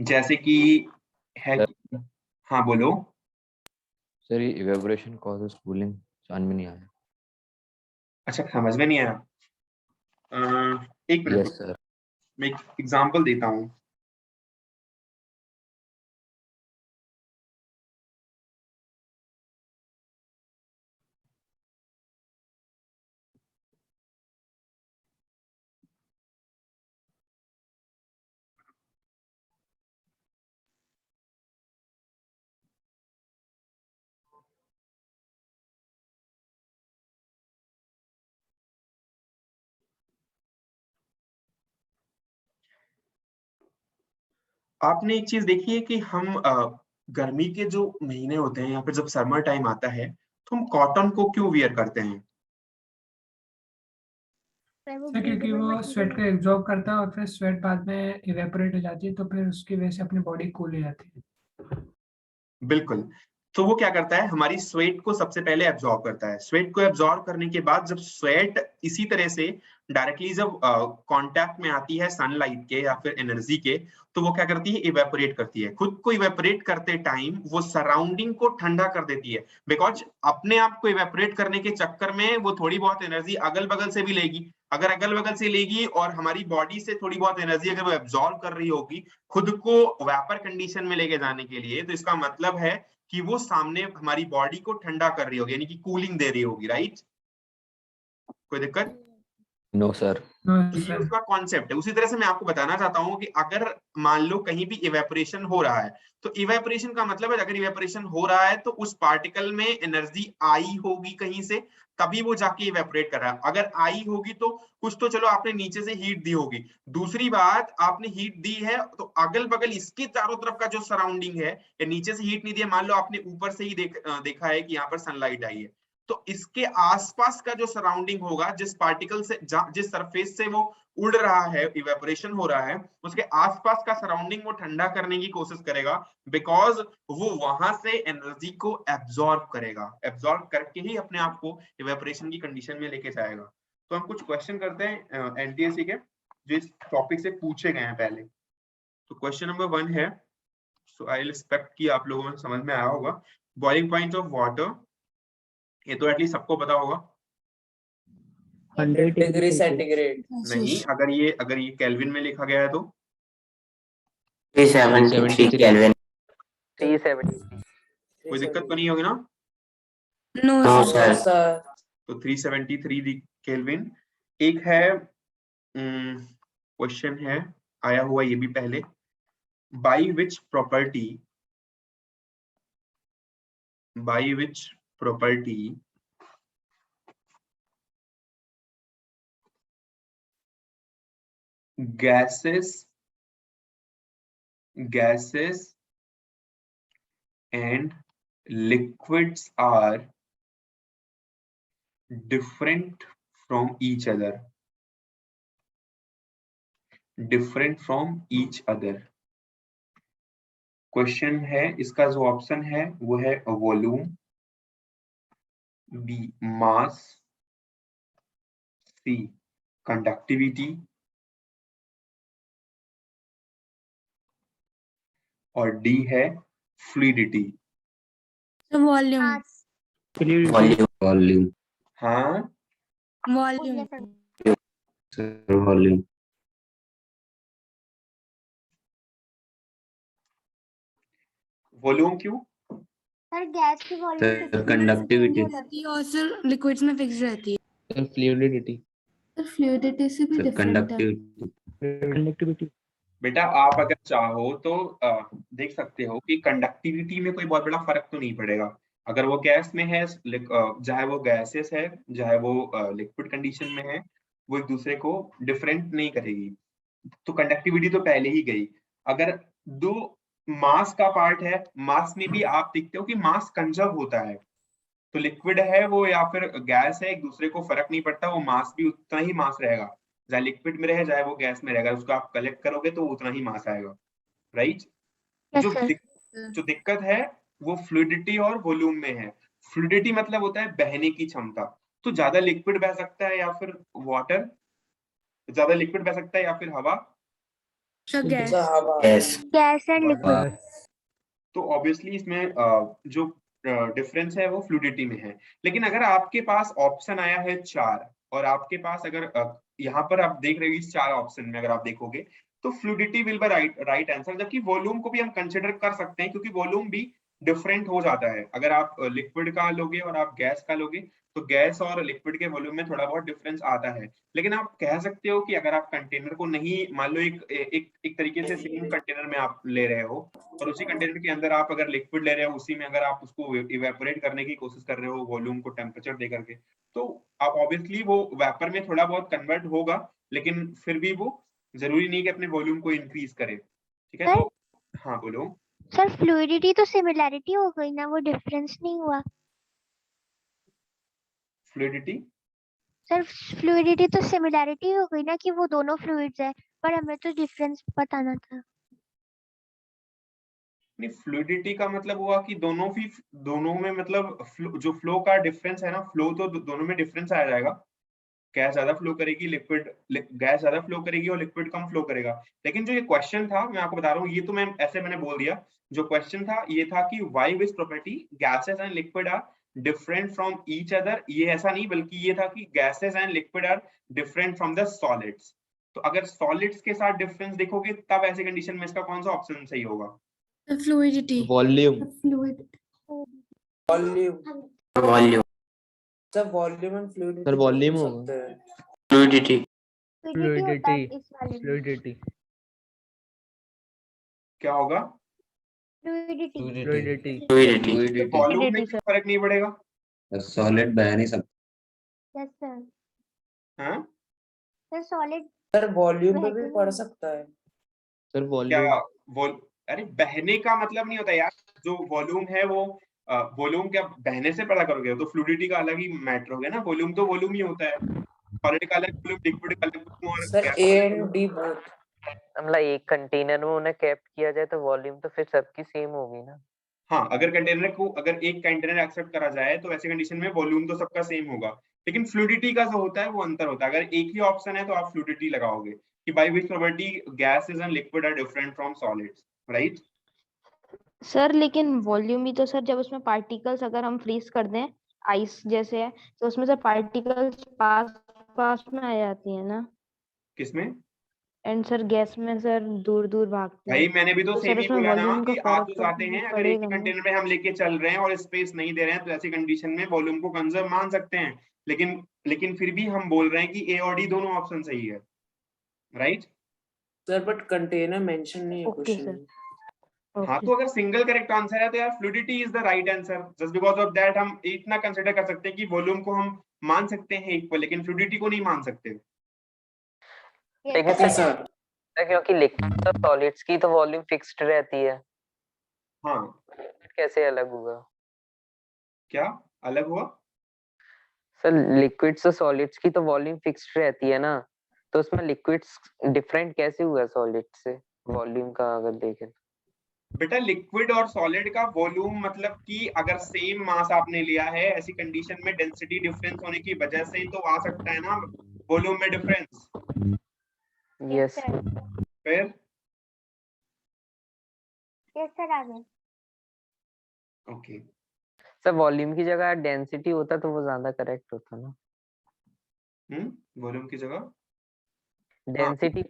जैसे कि है, हाँ बोलो सर। ये इवेपोरेशन कॉजेस कूलिंग समझ में नहीं आया। अच्छा, समझ में नहीं आया? एक मिनट, यस सर। मैं एक एग्जांपल देता हूँ। आपने एक चीज देखी है कि हम गर्मी के जो महीने होते हैं या फिर जब समर टाइम आता है तो हम कॉटन को क्यों वियर करते हैं? सर क्योंकि वो स्वेट को एब्जॉर्ब करता है और फिर स्वेट बाद में इवेपोरेट हो जाती है, तो फिर उसकी वजह से अपनी बॉडी कूल हो जाती है। बिल्कुल। तो वो क्या करता है, हमारी स्वेट को सबसे पहले एब्जॉर्ब करता है। स्वेट को एब्जॉर्ब करने के बाद जब स्वेट इसी तरह से डायरेक्टली जब कांटेक्ट में आती है सनलाइट के या फिर एनर्जी के, तो वो क्या करती है, इवेपोरेट करती है। खुद को इवेपोरेट करते टाइम वो सराउंडिंग को ठंडा कर देती है, बिकॉज अपने आप को इवेपोरेट करने के चक्कर में वो थोड़ी बहुत एनर्जी अगल बगल से भी लेगी। अगर अगल बगल से लेगी और हमारी बॉडी से थोड़ी बहुत एनर्जी अगर वो एब्जॉर्ब कर रही होगी खुद को वेपर कंडीशन में लेके जाने के लिए, तो इसका मतलब है कि वो सामने हमारी बॉडी को ठंडा कर रही होगी, यानी कि कूलिंग दे रही होगी, राइट? कोई दिक्कत? No sir. ये उसका कॉन्सेप्ट है। उसी तरह से मैं आपको बताना चाहता हूँ कि अगर मान लो कहीं भी इवेपोरेशन हो रहा है, तो इवेपोरेशन का मतलब है अगर इवेपोरेशन हो रहा है तो उस पार्टिकल में एनर्जी आई होगी कहीं से, तभी वो जाके इवेपोरेट कर रहा है। अगर आई होगी तो कुछ तो चलो आपने नीचे से हीट दी होगी, दूसरी बात आपने हीट दी है तो अगल बगल इसके चारों तरफ का जो सराउंडिंग है, या नीचे से हीट नहीं दिया, मान लो आपने ऊपर से ही देखा है कि यहाँ पर सनलाइट आई है, तो इसके आसपास का जो सराउंडिंग होगा, जिस पार्टिकल से जिस सरफेस से वो उड़ रहा है, इवेपोरेशन हो रहा है, उसके आसपास का सराउंडिंग वो ठंडा करने की कोशिश करेगा, बिकॉज वो वहां से एनर्जी को एब्जॉर्ब करेगा। एब्जॉर्ब करके ही अपने आप को इवेपोरेशन की कंडीशन में लेके जाएगा। तो हम कुछ क्वेश्चन करते हैं एनटीएससी के जो इस टॉपिक से पूछे गए हैं पहले। तो क्वेश्चन नंबर 1 है, सो आई एक्सपेक्ट कि आप लोगों को समझ में आया होगा। बॉइलिंग पॉइंट ऑफ वाटर, ये तो एटलीस्ट सबको पता होगा। 100 डिग्री सेंटीग्रेड। नहीं, अगर ये केल्विन में लिखा गया है तो 373 केल्विन। 370। कोई दिक्कत तो नहीं होगी ना? No sir. तो 373 केल्विन। एक है क्वेश्चन है आया हुआ ये भी पहले, by which property gases and liquids are different from each other. Question है, इसका जो ऑप्शन है वो है वॉल्यूम, बी मास, सी कंडक्टिविटी और डी है फ्लूइडिटी। वॉल्यूम। वॉल्यूम। हाँ, वॉल्यूम। वॉल्यूम। वॉल्यूम क्यों? सर गैस की वॉल्यूम सर कितनी कंडक्टिविटी रहती है और सर लिक्विड्स में फिक्स रहती है। सर फ्लूइडिटी सर फ्लूइडिटी से भी सर डिफरेंट है। कंडक्टिविटी बेटा आप अगर चाहो तो देख सकते हो कि कंडक्टिविटी में कोई बहुत बड़ा फर्क तो नहीं पड़ेगा। अगर वो गैस में है, चाहे वो गैसेस है, चाहे वो लिक्विड कंडीशन में है, वो एक दूसरे को डिफरेंट नहीं करेगी। तो कंडक्टिविटी तो पहले ही गई। अगर दो मास का पार्ट है, मास में भी आप देखते हो कि मास कंजर्व होता है। तो लिक्विड है वो या फिर गैस है, एक दूसरे को फर्क नहीं पड़ता, वो मास भी उतना ही मास रहेगा, चाहे लिक्विड में रहे चाहे वो गैस में रहेगा, उसको आप कलेक्ट करोगे तो उतना ही मास आएगा, राइट। जो जो दिक्कत है वो फ्लूइडिटी और वॉल्यूम में है। फ्लूइडिटी मतलब होता है बहने की क्षमता। तो ज्यादा लिक्विड बह सकता है या फिर वाटर, ज्यादा लिक्विड बह सकता है या फिर हवा। Gas gas and liquid. तो ऑब्वियसली इसमें जो डिफरेंस है वो फ्लूइडिटी में है। लेकिन अगर आपके पास ऑप्शन आया है 4 और आपके पास अगर यहाँ पर आप देख रहे हो इस 4 ऑप्शन में अगर आप देखोगे तो fluidity will be right answer, जबकि वॉल्यूम को भी हम कंसिडर कर सकते हैं क्योंकि वॉल्यूम भी डिफरेंट हो जाता है। अगर आप लिक्विड का लोगे और आप गैस का लोगे तो गैस और लिक्विड के वॉल्यूम में थोड़ा बहुत डिफरेंस आता है। लेकिन आप कह सकते हो कि अगर आप कंटेनर को नहीं, मान लो एक तरीके से सेम कंटेनर में आप ले रहे हो और उसी कंटेनर के अंदर आप अगर लिक्विड ले रहे हो, उसी में अगर आप उसको इवेपोरेट करने की कोशिश कर रहे हो वॉल्यूम को टेम्परेचर दे करके, तो आप ऑब्वियसली वो वेपर में थोड़ा बहुत कन्वर्ट होगा, लेकिन फिर भी वो जरूरी नहीं कि अपने वॉल्यूम को इंक्रीज करे। ठीक है, तो हाँ बोलो। सर फ्लूइडिटी तो सिमिलैरिटी हो गई ना, वो डिफरेंस नहीं हुआ। फ्लूइडिटी सर फ्लूइडिटी तो सिमिलैरिटी हो गई ना कि वो दोनों फ्लूइड्स है, पर हमें तो डिफरेंस बताना था। नहीं, फ्लूइडिटी का मतलब हुआ कि दोनों में मतलब जो फ्लो का डिफरेंस है ना, फ्लो तो दोनों में डिफरेंस आ जाएगा। गैस ज्यादा फ्लो करेगी, गैस ज्यादा फ्लो करेगी और लिक्विड कम फ्लो करेगा। लेकिन जो ये क्वेश्चन था मैं आपको बता रहा हूँ, ये तो मैंने बोल दिया। जो क्वेश्चन था ये था कि why which property gases and liquid are different from each other. ये ऐसा नहीं, बल्कि ये था कि gases and liquid are different from the solids. तो अगर सॉलिड्स के साथ डिफरेंस देखोगे तब ऐसे कंडीशन में इसका कौन सा ऑप्शन सही होगा? Fluidity. Volume volume sir volume and fluidity sir volume हो होगा। सकते हैं। फ्लूइडिटी होता है इस वाले में। फ्लूइडिटी क्या होगा? फ्लूइडिटी। तो वॉल्यूम में क्यों फर्क नहीं पड़ेगा? सॉलिड बह नहीं सकता। Yes sir. हाँ सर सॉलिड सर वॉल्यूम पे भी पड़ सकता है। सर क्या वॉल्यूम अरे बहने का मतलब नहीं होता यार। जो वॉल्यूम है वो वॉल्यूम क्या बहने से पता करोगे? तो फ्लूइडिटी का अलग ही मैटर हो गया ना। वॉल्यूम तो वॉल्यूम ही होता है, सॉलिड का अलग वॉल्यूम, लिक्विड का अलग वॉल्यूम और सर गैस ए का अलग एंड वॉल्यूम। D both. मतलब एक कंटेनर में उन्हें कैप्ट किया जाए तो वॉल्यूम तो फिर सबकी सेम होगी ना। हाँ, अगर एक कंटेनर एक्सेप्ट करा जाए तो ऐसे कंडीशन में वॉल्यूम तो सबका सेम होगा, लेकिन फ्लूइडिटी का जो होता है वो अंतर होता है। अगर एक ही ऑप्शन है तो आप फ्लूइडिटी लगाओगे कि by which property gases and liquid are different from solids, right. Sir लेकिन वॉल्यूम भी तो सर, जब उसमें पार्टिकल्स अगर हम फ्रीज कर दें आइस जैसे है तो उसमें से पार्टिकल्स पास पास में आ जाती है ना। किसमें? एंड सर गैस में सर दूर दूर भागते भाई हैं, मैंने भी तो तो सेम सर ही उसमें बोला ना वॉल्यूम का कि आ फर्क तो तो जाते हैं। अगर एक ही पड़ेगा ना। कंटेनर में हम लेके चल रहे हैं और स्पेस नहीं दे रहे हैं तो ऐसी कंडीशन में वॉल्यूम को कंजर्व मान सकते हैं। लेकिन फिर भी हम बोल रहे हैं कि ए और डी दोनों ऑप्शन सही है, right. Sir but container mention नहीं है ओके क्वेश्चन सर। में। हाँ, तो अगर सिंगल करेक्ट आंसर है तो यार fluidity is the right answer. Just because of that हम इतना कंसिडर कर सकते हैं कि वॉल्यूम को हम मान सकते हैं इक्वल, लेकिन फ्लूइडिटी को नहीं मान सकते। लेकिन सर क्योंकि लिक्विड और सॉलिड्स की तो वॉल्यूम फिक्स्ड रहती है। हाँ, कैसे अलग हुआ? क्या अलग हुआ? सर लिक्विड्स और सॉलिड्स की तो वॉल्यूम फिक्स्ड रहती है ना, तो उसमें लिक्विड्स डिफरेंट कैसे हुआ सॉलिड से वॉल्यूम का अगर देखें? बेटा लिक्विड और सॉलिड का वॉल्यूम मतलब कि अगर सेम मास आपने लिया है ऐसी कंडीशन में डेंसिटी डिफरेंस होने की वजह से ही तो आ सकता है ना वॉल्यूम में डिफरेंस। यस फिर यस सर आगे। ओके, सर वॉल्यूम की जगह डेंसिटी होता तो वो ज्यादा करेक्ट होता ना। वॉल्यूम की जगह डेंसिटी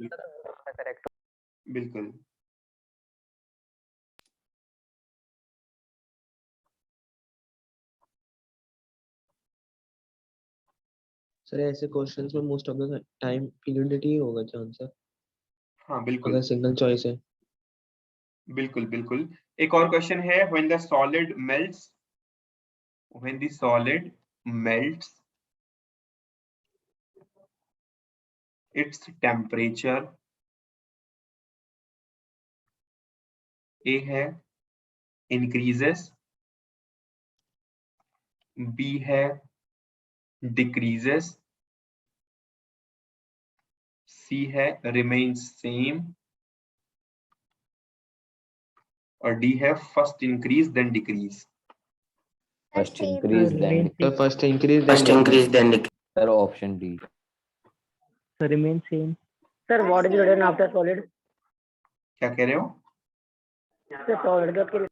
बिल्कुल। सर ऐसे क्वेश्चंस में most of the time fluidity ही होगा आंसर, हाँ बिल्कुल अगर सिंगल चॉइस है। बिल्कुल बिल्कुल। एक और क्वेश्चन है, when the solid melts, when the solid melts, its temperature, A है increases, B है decreases, C है remains same, और D है first increase then decrease. First increase then तो first increase then sir option D. So remain same. Sir what is written after solid? क्या कह रहे हो? सर सॉलिड का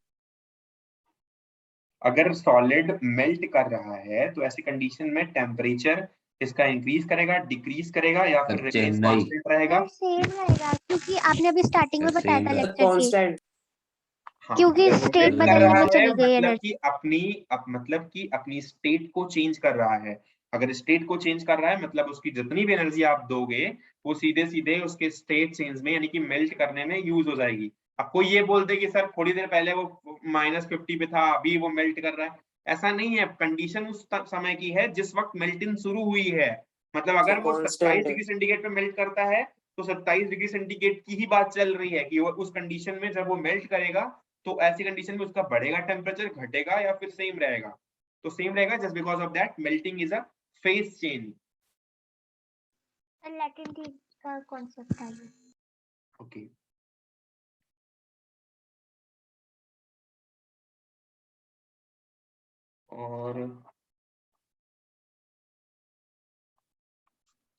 अगर सॉलिड मेल्ट कर रहा है तो ऐसी कंडीशन में टेम्परेचर इसका इंक्रीज करेगा, डिक्रीज करेगा, या फिर अच्छा, रिमेन नहीं। कांस्टेंट रहेगा? सेम रहेगा, क्योंकि आपने अभी स्टार्टिंग में बताया था Same लेक्चर की, कांस्टेंट। हाँ, क्योंकि अगर वो स्टेट मेल्ट कर बदलने रहा में है चली गई मतलब एनर्जी। कि अपनी स्टेट को चेंज कर रहा है। अगर स्टेट को चेंज कर रहा है मतलब उसकी जितनी भी एनर्जी आप दोगे वो सीधे सीधे उसके स्टेट चेंज में यानी कि मेल्ट करने में यूज हो जाएगी। अब कोई ये बोलते कि सर थोड़ी देर पहले वो -50 पे था, अभी वो मेल्ट कर रहा है, ऐसा नहीं है। कंडीशन उस समय की है जिस वक्त मेल्टिंग शुरू हुई है। मतलब अगर वो 27 डिग्री सेंटीग्रेड पे मेल्ट करता है तो 27 डिग्री सेंटीग्रेड की ही बात चल रही है कि वो उस कंडीशन में जब वो मेल्ट करेगा तो ऐसी कंडीशन में उसका बढ़ेगा टेम्परेचर, घटेगा, या फिर सेम रहेगा? तो सेम रहेगा, just because of that melting is a phase change. Latent का कॉन्सेप्ट है। ओके, और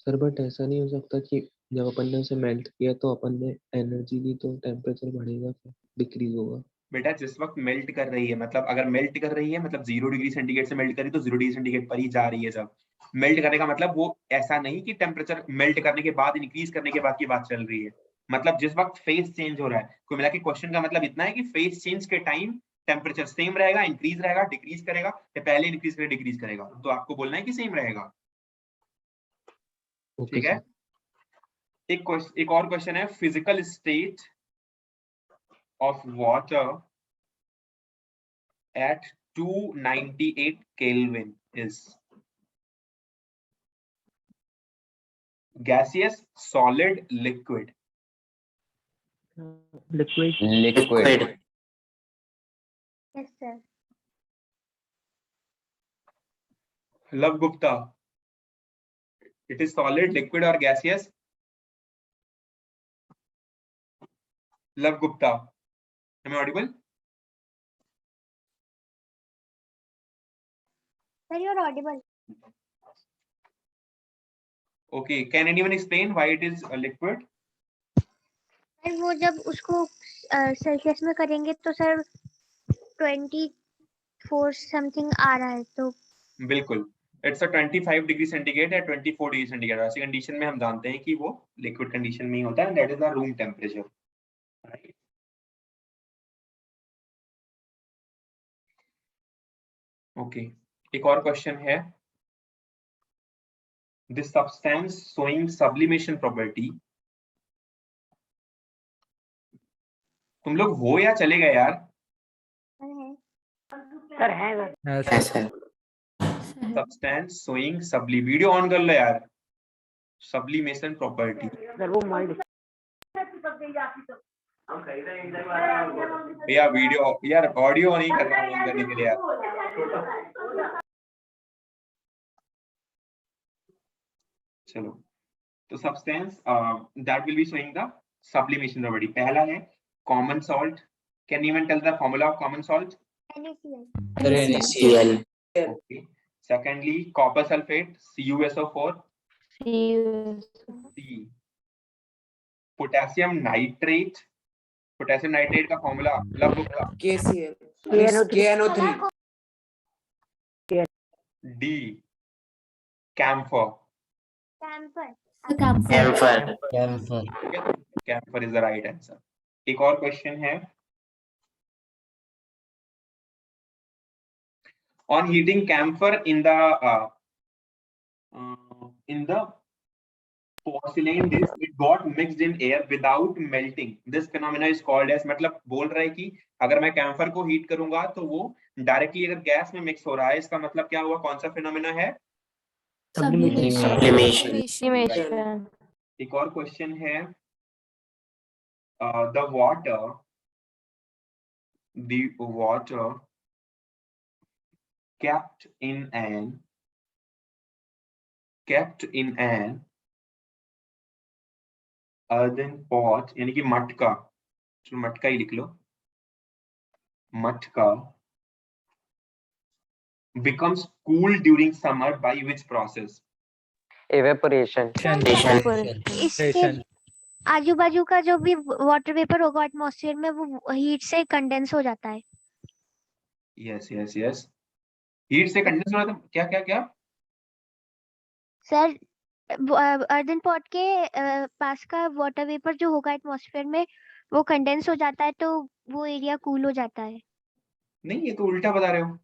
सर बट ऐसा नहीं हो सकता कि जब अपन ने उसे मेल्ट किया तो अपन ने एनर्जी दी तो टेम्परेचर बढ़ेगा फिर डिक्रीज होगा? बेटा जिस वक्त मेल्ट कर रही है, मतलब अगर मेल्ट कर रही है मतलब 0 डिग्री सेंटीग्रेड से मेल्ट करी तो 0 डिग्री सेंटीग्रेड पर ही जा रही है। जब मेल्ट करने का मतलब वो ऐसा नहीं कि टेम्परेचर मेल्ट करने के बाद इंक्रीज करने के बाद की बात चल रही है। मतलब जिस वक्त फेज चेंज हो रहा है, कुल मिला के क्वेश्चन का मतलब इतना है कि फेज चेंज के टाइम टेम्परेचर सेम रहेगा, इंक्रीज रहेगा, डिक्रीज करेगा, या पहले इंक्रीज करेगा डिक्रीज करेगा। तो आपको बोलना है कि सेम रहेगा। ठीक है। एक और क्वेश्चन है, physical state of water at 298 Kelvin is gaseous, solid, liquid? Liquid. Yes sir. Love Gupta, it is solid, liquid or gaseous? Love Gupta, am I audible? Sir, you're audible. Okay, can anyone explain why it is a liquid? Sir वो जब उसको Celsius में करेंगे तो sir 24 something आ रहा है, तो बिल्कुल, इट्स अ 25 डिग्री सेंटीग्रेड या 24 डिग्री सेंटीग्रेड। ऐसी कंडीशन में हम जानते हैं कि वो लिक्विड कंडीशन में ही होता है, that is the room temperature. Okay, एक और क्वेश्चन है, this substance showing sublimation property. तुम लोग हो या चले गए यार? सर है sir. Substance showing video on कर लो यार। सब्लिमेशन प्रॉपर्टी, सर वो माइंड भैया वीडियो यार, ऑडियो नहीं कर रहा हूँ ऑन करने के लिए यार। चलो, तो substance that will be showing the sublimation property. पहला है common salt. Can anyone tell the formula of common salt? NaCl. Okay. Secondly copper sulphate, CuSO4। C। Potassium nitrate, potassium nitrate का फॉर्मूला लव बुक। KCl. KNO3. D। Camphor. Camphor is the right answer. एक और question है, on heating camphor in the in the porcelain dish it got mixed in air without melting. This phenomena is called as, मतलब बोल रहा है कि अगर मैं कैम्फर को हीट करूंगा तो वो डायरेक्टली अगर गैस में मिक्स हो रहा है, इसका मतलब क्या हुआ, कौन सा फिनोमेना है? Sublimation. एक और क्वेश्चन है, the water kept in an earthen pot, यानी कि मटका, चलो मटका ही लिख लो, मटका becomes cool during summer by which process? evaporation. इसके आजू बाजू का जो भी वाटर वेपर होगा एटमॉस्फेयर में वो हीट से कंडेंस हो जाता है। यस यस यस, हीट से कंडेंस हो जाता है। क्या क्या क्या सर, अर्दन पॉट के पास का वाटर वेपर जो होगा एटमॉस्फेयर में वो कंडेंस हो जाता है तो वो एरिया कूल हो जाता है। नहीं, ये तो उल्टा बता रहे हो।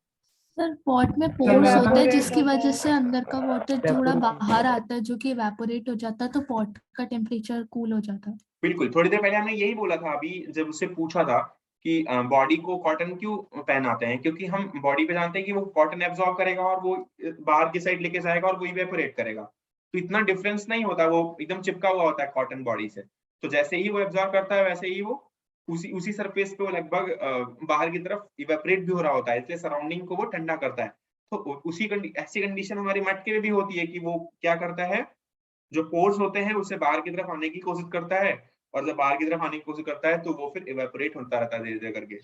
सर पॉट में पोर्स होते हैं जिसकी वजह से अंदर का वाटर थोड़ा बाहर आता है जो कि इवेपोरेट हो जाता है तो पॉट का टेम्परेचर कूल हो जाता है। बिल्कुल, थोड़ी देर पहले हमने यही बोला था, अभी जब उससे पूछा था कि बॉडी को कॉटन क्यों पहनाते हैं, क्योंकि हम बॉडी पे जानते हैं कि वो कॉटन एब्जॉर्ब करेगा और वो बाहर की साइड लेके जाएगा और वो इवेपोरेट करेगा, तो इतना डिफरेंस नहीं होता, वो एकदम चिपका हुआ होता है कॉटन बॉडी से। तो जैसे ही वो एब्जॉर्ब करता है वैसे ही वो उसी सरफेस पे वो लगभग बाहर की तरफ इवेपोरेट भी हो रहा होता है, इसलिए सराउंडिंग को वो ठंडा करता है। तो ऐसी कंडीशन हमारी मटके में भी होती है कि वो क्या करता है, जो पोर्स होते हैं उससे बाहर की तरफ आने की कोशिश करता है, और जब बाहर की तरफ आने की कोशिश करता है तो वो फिर इवेपोरेट होता रहता है धीरे धीरे करके।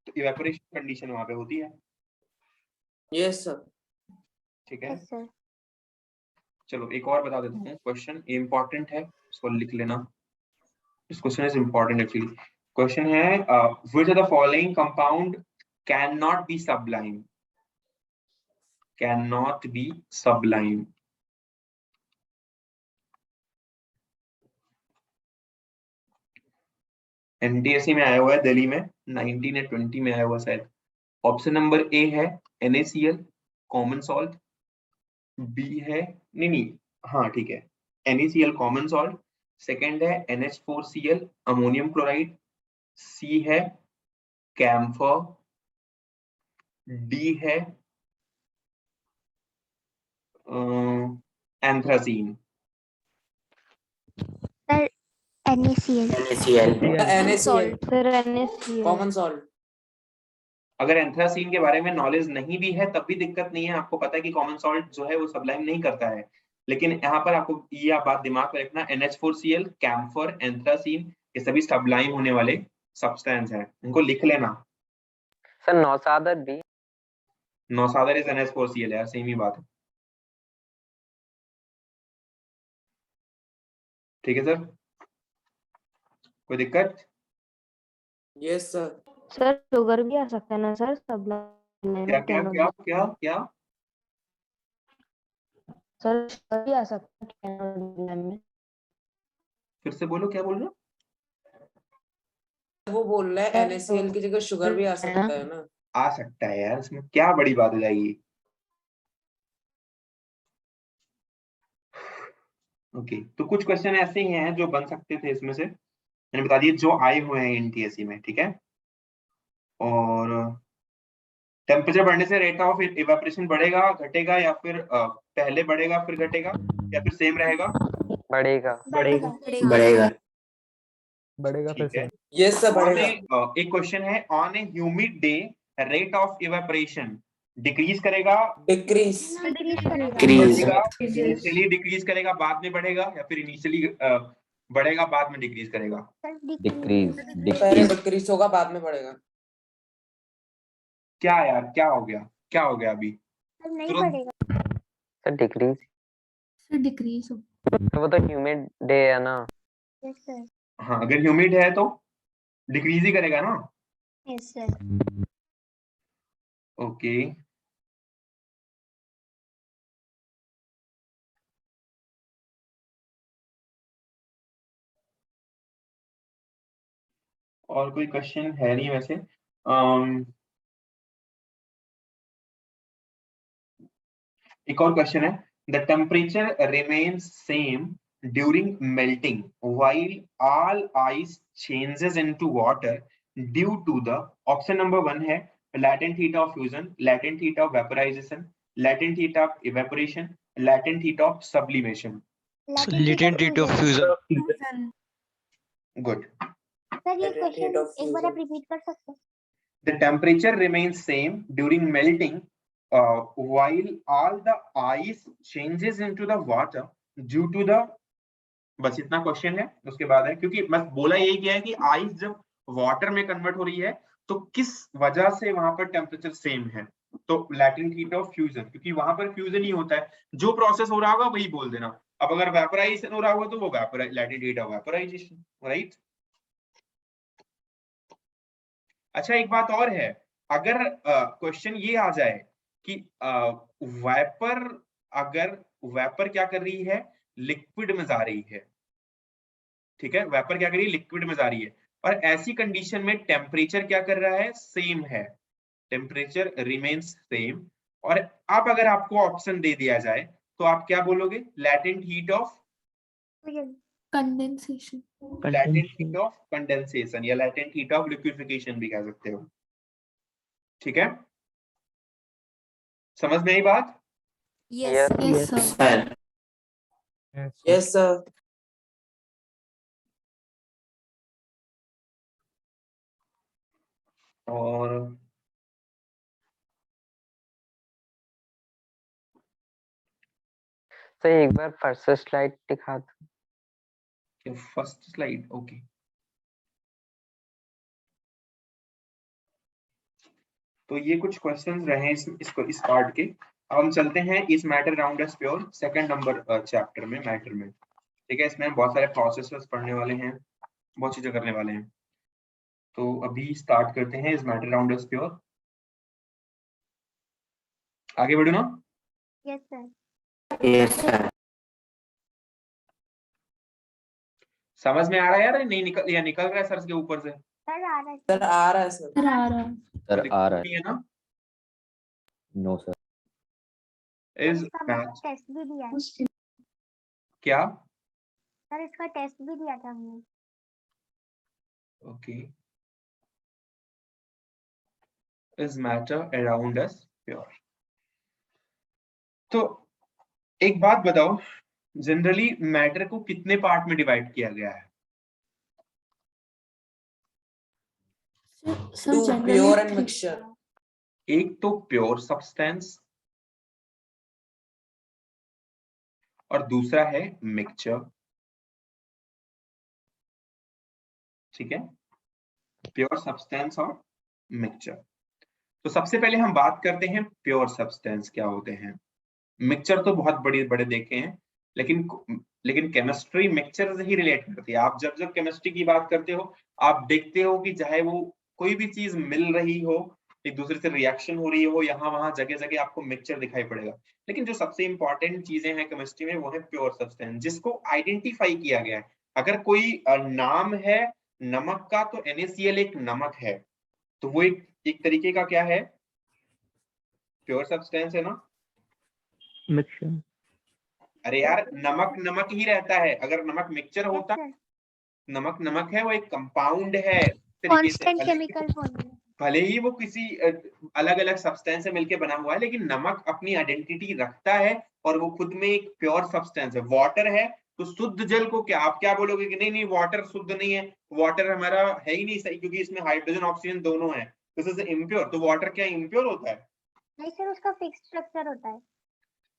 तो इवेपोरेशन कंडीशन वहां पे होती है। Yes sir. ठीक है, यस सर। चलो एक और बता देता हूँ क्वेश्चन, ये इंपॉर्टेंट है, इसको लिख लेना। This question is important actually. Question है, which of the following compound can not be sublime? Can not be sublime. NTSC में आया हुआ है, दिल्ली में 19 या 20 में आया हुआ शायद। ऑप्शन नंबर ए है NaCl कॉमन सॉल्ट, बी है, नहीं हाँ ठीक है, NaCl कॉमन सॉल्ट, सेकंड है NH4Cl अमोनियम क्लोराइड, सी है कैम्फर, डी है anthracene. Sir NaCl। NaCl common salt. अगर एंथ्रासीन के बारे में नॉलेज नहीं भी है तब भी दिक्कत नहीं है, आपको पता है कि कॉमन सॉल्ट जो है वो सब्लाइम नहीं करता है, लेकिन यहाँ पर आपको ये बात दिमाग में रखना, NH4Cl, कैम्फर, एंथ्रासीन ये सभी सब्लाइम होने वाले सब्सटेंस हैं, इनको लिख लेना। सर नौसादर भी, नौसादर इज NH4Cl यार, सेम ही बात है। ठीक है सर, कोई दिक्कत? Yes sir. सर शुगर भी आ सकता है ना सर सब्लाइम क्या क्या क्या क्या क्या सर शुगर भी आ सकता है सब्लाइम में। फिर से बोलो, क्या बोल रहे हो? वो बोल रहा है NaCl की जगह शुगर भी आ सकता है ना। आ सकता है यार, इसमें क्या बड़ी बात हो जाएगी। ओके, तो कुछ क्वेश्चन ऐसे ही हैं जो बन सकते थे इसमें से, मैंने बता दिए जो आए हुए हैं एनटीएससी में। ठीक है, और टेम्परेचर बढ़ने से रेट ऑफ इवेपोरेशन बढ़ेगा घटेगा, या फिर पहले बढ़ेगा फिर घटेगा, या फिर सेम रहेगा? बढ़ेगा। बढ़ेगा फिर ठीक है, से। यस सर बढ़ेगा। एक क्वेश्चन है, on A humid day rate of evaporation decrease करेगा, डिक्रीज इनिशियली डिक्रीज करेगा बाद में बढ़ेगा, या फिर इनिशियली बढ़ेगा बाद में डिक्रीज करेगा? पहले डिक्रीज होगा बाद में बढ़ेगा। क्या यार, क्या हो गया अभी? नहीं बढ़ेगा सर डिक्रीज। सर डिक्रीज हो। तो वो तो ह्यूमिड डे है ना। Yes sir. हाँ, अगर ह्यूमिड है तो डिक्रीज ही करेगा ना। Yes sir. ओके, और कोई क्वेश्चन है नहीं वैसे। एक और क्वेश्चन है, the temperature remains same during melting while all ice changes into water due to the, option number 1 है latent heat of fusion, latent heat of vaporization, latent heat of evaporation, latent heat of sublimation. latent heat of fusion. Good. Sir ये Latent heat question of एक बार आप fusion. Repeat कर सकते हैं? The temperature remains same during melting while all the ice changes into the water due to the, बस इतना question है, उसके बाद है, क्योंकि बस बोला यही गया है कि आइस जब वाटर में कन्वर्ट हो रही है तो किस वजह से वहां पर टेम्परेचर सेम है, तो लैटेंट हीट ऑफ फ्यूजन, क्योंकि वहां पर फ्यूजन ही होता है, जो प्रोसेस हो रहा होगा वही बोल देना। अब अगर वेपोराइजेशन हो रहा होगा तो वो latent heat of vaporisation, right. अच्छा एक बात और है, अगर क्वेश्चन ये आ जाए कि वेपर, अगर वेपर क्या कर रही है, लिक्विड में जा रही है, ठीक है, वेपर क्या कर रही है, लिक्विड में जा रही है, और ऐसी कंडीशन में टेम्परेचर क्या कर रहा है, सेम है, टेम्परेचर रिमेन्स सेम। और अब अगर आपको ऑप्शन दे दिया जाए तो आप क्या बोलोगे, latent heat of condensation, latent heat of condensation या लैटेंट हीट ऑफ लिक्विफिकेशन भी कह सकते हो, ठीक है, समझ में आई बात? Yes, yes sir, Yes, sir. और तो एक बार फर्स्ट स्लाइड दिखा दो। First slide, okay. तो ये कुछ क्वेश्चंस रहे इस पार्ट के। अब हम चलते हैं इस matter around us pure second number chapter में, मैटर में, ठीक है। इसमें हम बहुत सारे प्रोसेसेस पढ़ने वाले हैं, बहुत चीजें करने वाले हैं। तो अभी स्टार्ट करते हैं इस मैटर अराउंड अस प्योर। आगे बढ़ो ना। Yes sir. Yes, sir. समझ में आ रहा है यार, नहीं निकल या निकल रहा है सर के ऊपर से? सर आ रहा है Sir, आ रहा है sir. सर आ रहा है, सर आ रहा नहीं है ना? No sir. इज इसका मैच टेस्ट भी दिया है क्या? सर, इसका टेस्ट भी दिया था हमने। Okay, is matter around us pure. तो एक बात बताओ, जनरली मैटर को कितने पार्ट में डिवाइड किया गया है? Sir Two, generally pure and mixture. एक तो प्योर सब्सटेंस और दूसरा है मिक्सचर, ठीक है, प्योर सब्सटेंस और मिक्सचर। तो सबसे पहले हम बात करते हैं प्योर सब्सटेंस क्या होते हैं। मिक्सचर तो बहुत बड़े बड़े देखे हैं, लेकिन केमिस्ट्री मिक्सचर से ही रिलेट करती है। आप जब जब केमिस्ट्री की बात करते हो, आप देखते हो कि चाहे वो कोई भी चीज मिल रही हो, एक दूसरे से रिएक्शन हो रही हो, यहाँ वहां जगह जगह आपको मिक्सचर दिखाई पड़ेगा। लेकिन जो सबसे इंपॉर्टेंट चीजें हैं केमिस्ट्री में वो है प्योर सब्सटेंस, जिसको आइडेंटिफाई किया गया है। अगर कोई नाम है नमक का तो NaCl एक नमक है, तो वो एक तरीके का क्या है, प्योर सब्सटेंस है ना। मिक्सचर। अरे यार नमक नमक ही रहता है, अगर नमक मिक्सचर होता, नमक नमक है, वो एक कंपाउंड है तरीके से, कांस्टेंट केमिकल फॉर्मूला। भले ही वो किसी अलग अलग सब्सटेंस से मिलके बना हुआ है, लेकिन नमक अपनी आइडेंटिटी रखता है और वो खुद में एक प्योर सब्सटेंस है। वाटर है तो शुद्ध जल को क्या आप क्या बोलोगे कि नहीं नहीं वाटर शुद्ध नहीं है, वाटर हमारा है ही नहीं सही, क्योंकि इसमें हाइड्रोजन ऑक्सीजन दोनों है, दिस इज इम्प्योर। तो वाटर क्या इम्प्योर होता है? नहीं सर, उसका फिक्स्ड स्ट्रक्चर होता है।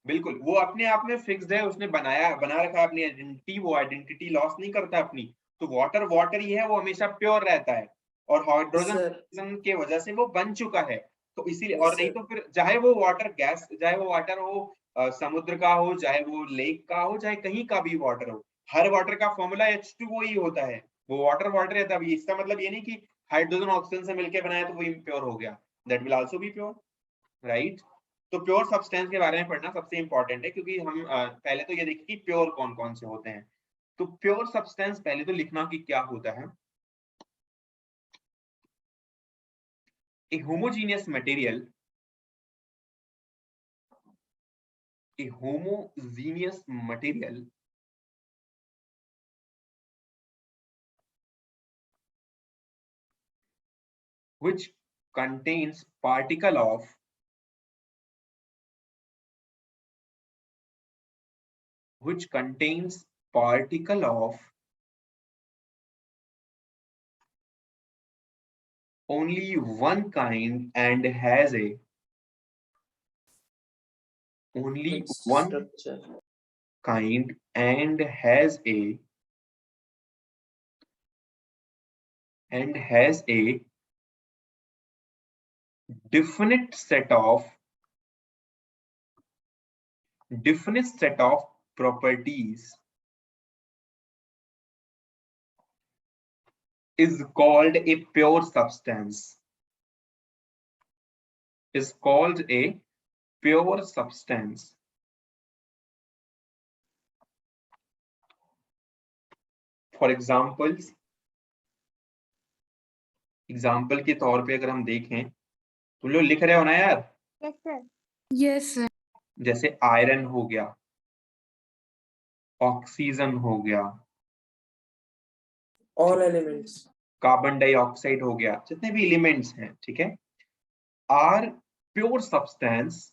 बिल्कुल, वो अपने आप में फिक्स्ड है, उसने बना रखा है अपनी आइडेंटिटी, वो आइडेंटिटी लॉस नहीं करता अपनी। तो वाटर वाटर ही है, वो हमेशा प्योर रहता है, और हाइड्रोजन के वजह से वो बन चुका है। तो इसीलिए, और नहीं तो फिर चाहे वो वाटर गैस, चाहे वो वाटर हो समुद्र का हो, चाहे वो लेक का हो, चाहे कहीं का भी वाटर हो, हर वाटर का फॉर्मूला H2O ही होता है। वो वाटर वाटर है, तभी इसका मतलब ये नहीं कि हाइड्रोजन ऑक्सीजन से मिलकर बनाया तो वो इम्प्योर हो गया, that will also be pure, right. तो प्योर सब्सटेंस के बारे में पढ़ना सबसे इंपॉर्टेंट है, क्योंकि हम पहले तो ये देखें कि प्योर कौन कौन से होते हैं। तो प्योर सब्सटेंस पहले तो लिखना कि क्या होता है। A homogeneous material a homogeneous material which contains particle of only one kind and has a Fixed structure. kind and has a definite set of properties is called a pure substance. For example के तौर पे अगर हम देखें, तुम लोग लिख रहे हो ना यार? Yes sir. Yes sir. जैसे आयरन हो गया, ऑक्सीजन हो गया, All elements. कार्बन डाइऑक्साइड हो गया, जितने भी एलिमेंट्स हैं, ठीक है, are pure substance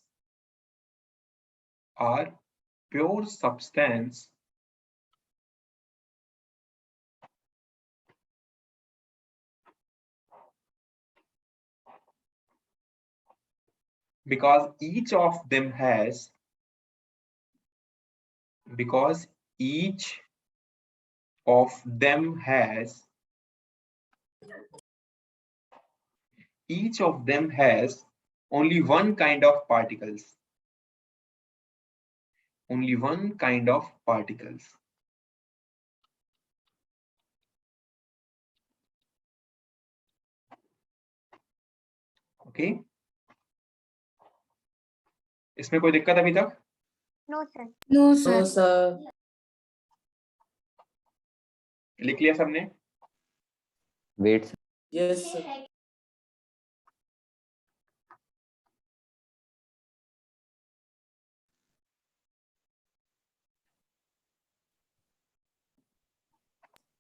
because each of them has only one kind of particles. Okay, इसमें कोई दिक्कत अभी तक? No sir. No No, sir. sir. लिख लिया सबने? Wait Yes, sir.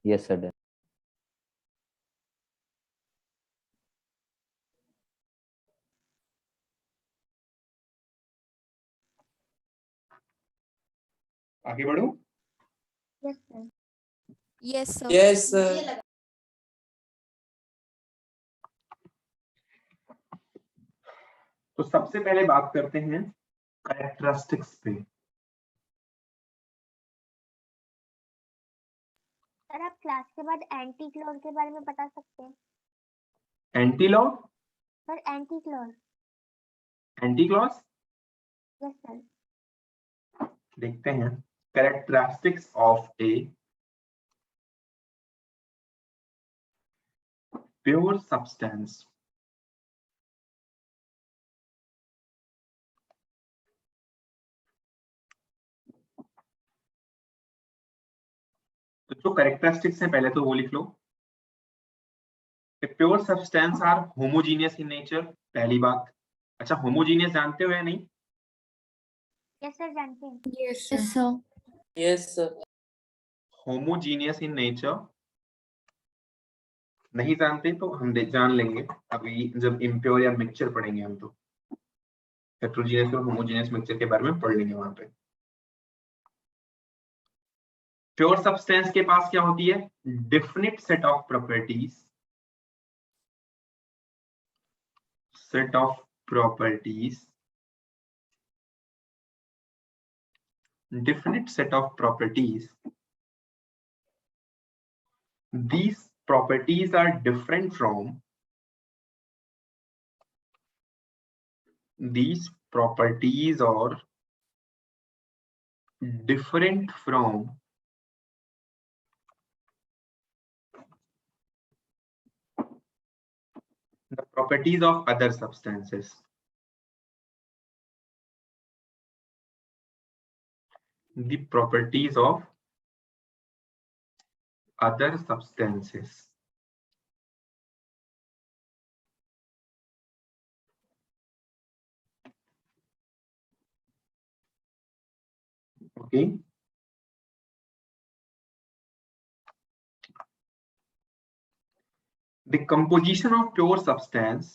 Yes sir done. आगे बढ़ूं? Yes sir. Yes sir. Yes, sir. तो सबसे पहले बात करते हैं कैरेक्टरिस्टिक्स पे। सर आप क्लास के बाद एंटी क्लॉज के बारे में बता सकते हैं? Anti law, sir anti clause. Anti clause yes sir. देखते हैं। Characteristics of a pure substance. तो जो कैरेक्टरिस्टिक्स हैं पहले तो वो लिख लो। Pure substance are homogeneous in nature, पहली बात। अच्छा, होमोजीनियस जानते हो या नहीं? यस सर जानते हैं। Yes yes sir. Sir. Yes, sir. Homogeneous in nature नहीं जानते तो हम जान लेंगे अभी जब इम्प्योर या मिक्सचर पढ़ेंगे हम, तो हेटेरोजीनियस और होमोजीनियस मिक्सचर के बारे में पढ़ लेंगे वहां पे। प्योर सब्सटेंस के पास क्या होती है? Definite set of properties, definite set of properties. These properties are different from the properties of other substances. The properties of other substances. Okay the composition of pure substance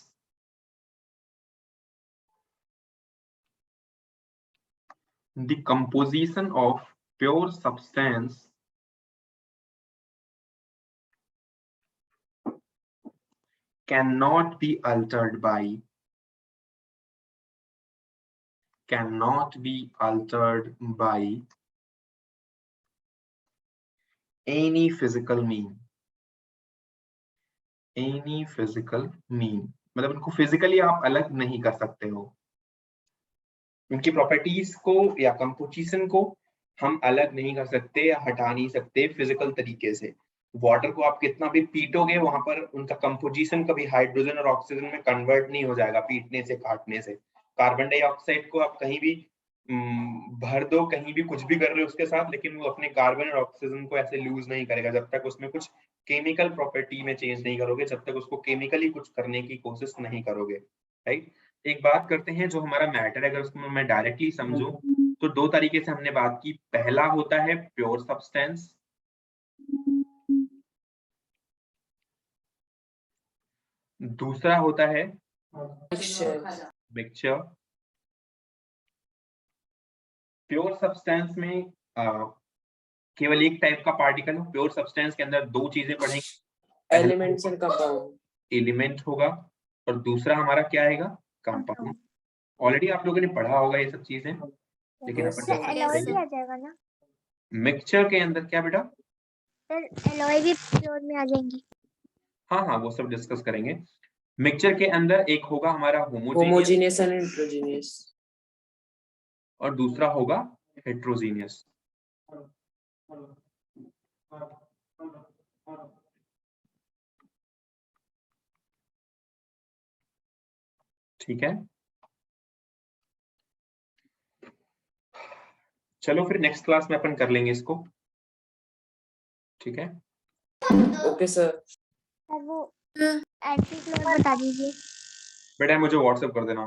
cannot be altered by any physical mean मतलब उनको physically आप अलग नहीं कर सकते हो, उनकी properties को या कंपोजिशन को हम अलग नहीं कर सकते या हटा नहीं सकते फिजिकल तरीके से। वाटर को आप कितना भी पीटोगे वहां पर उनका कंपोजिशन कभी हाइड्रोजन और ऑक्सीजन में कन्वर्ट नहीं हो जाएगा पीटने से काटने से। कार्बन डाइऑक्साइड को आप कहीं भी भर दो, कहीं भी कुछ भी कर रहे हो उसके साथ, लेकिन वो अपने कार्बन और ऑक्सीजन को ऐसे लूज नहीं करेगा जब तक उसमें कुछ केमिकल प्रॉपर्टी में चेंज नहीं करोगे, जब तक उसको केमिकली कुछ करने की कोशिश नहीं करोगे, राइट। एक बात करते हैं, जो हमारा मैटर है अगर उसको मैं डायरेक्टली समझूं तो दो तरीके से हमने बात की। पहला होता है प्योर सब्सटेंस, दूसरा होता है मिक्सचर। प्योर सब्सटेंस में केवल एक टाइप का पार्टिकल हो। प्योर सब्सटेंस के अंदर दो चीजें पढ़ेंगे, एलिमेंट्स एंड कंपाउंड। एलिमेंट होगा और दूसरा हमारा क्या आएगा, कंपाउंड। ऑलरेडी आप लोगों ने पढ़ा होगा ये सब चीजें, लेकिन अपन एलॉय भी आ जाएगा ना मिक्सचर के अंदर? क्या बेटा? सर एलॉय भी प्योर में आ जाएंगी। हाँ वो सब डिस्कस करेंगे। मिक्सचर के अंदर एक होगा हमारा होमोजेनियस एंड हेटेरोजेनियस और दूसरा होगा हेटेरोजेनियस। ठीक है, चलो फिर नेक्स्ट क्लास में अपन कर लेंगे इसको, ठीक है। Okay sir. वो एंटी क्लोर बता दीजिए बेटा मुझे व्हाट्सएप कर देना।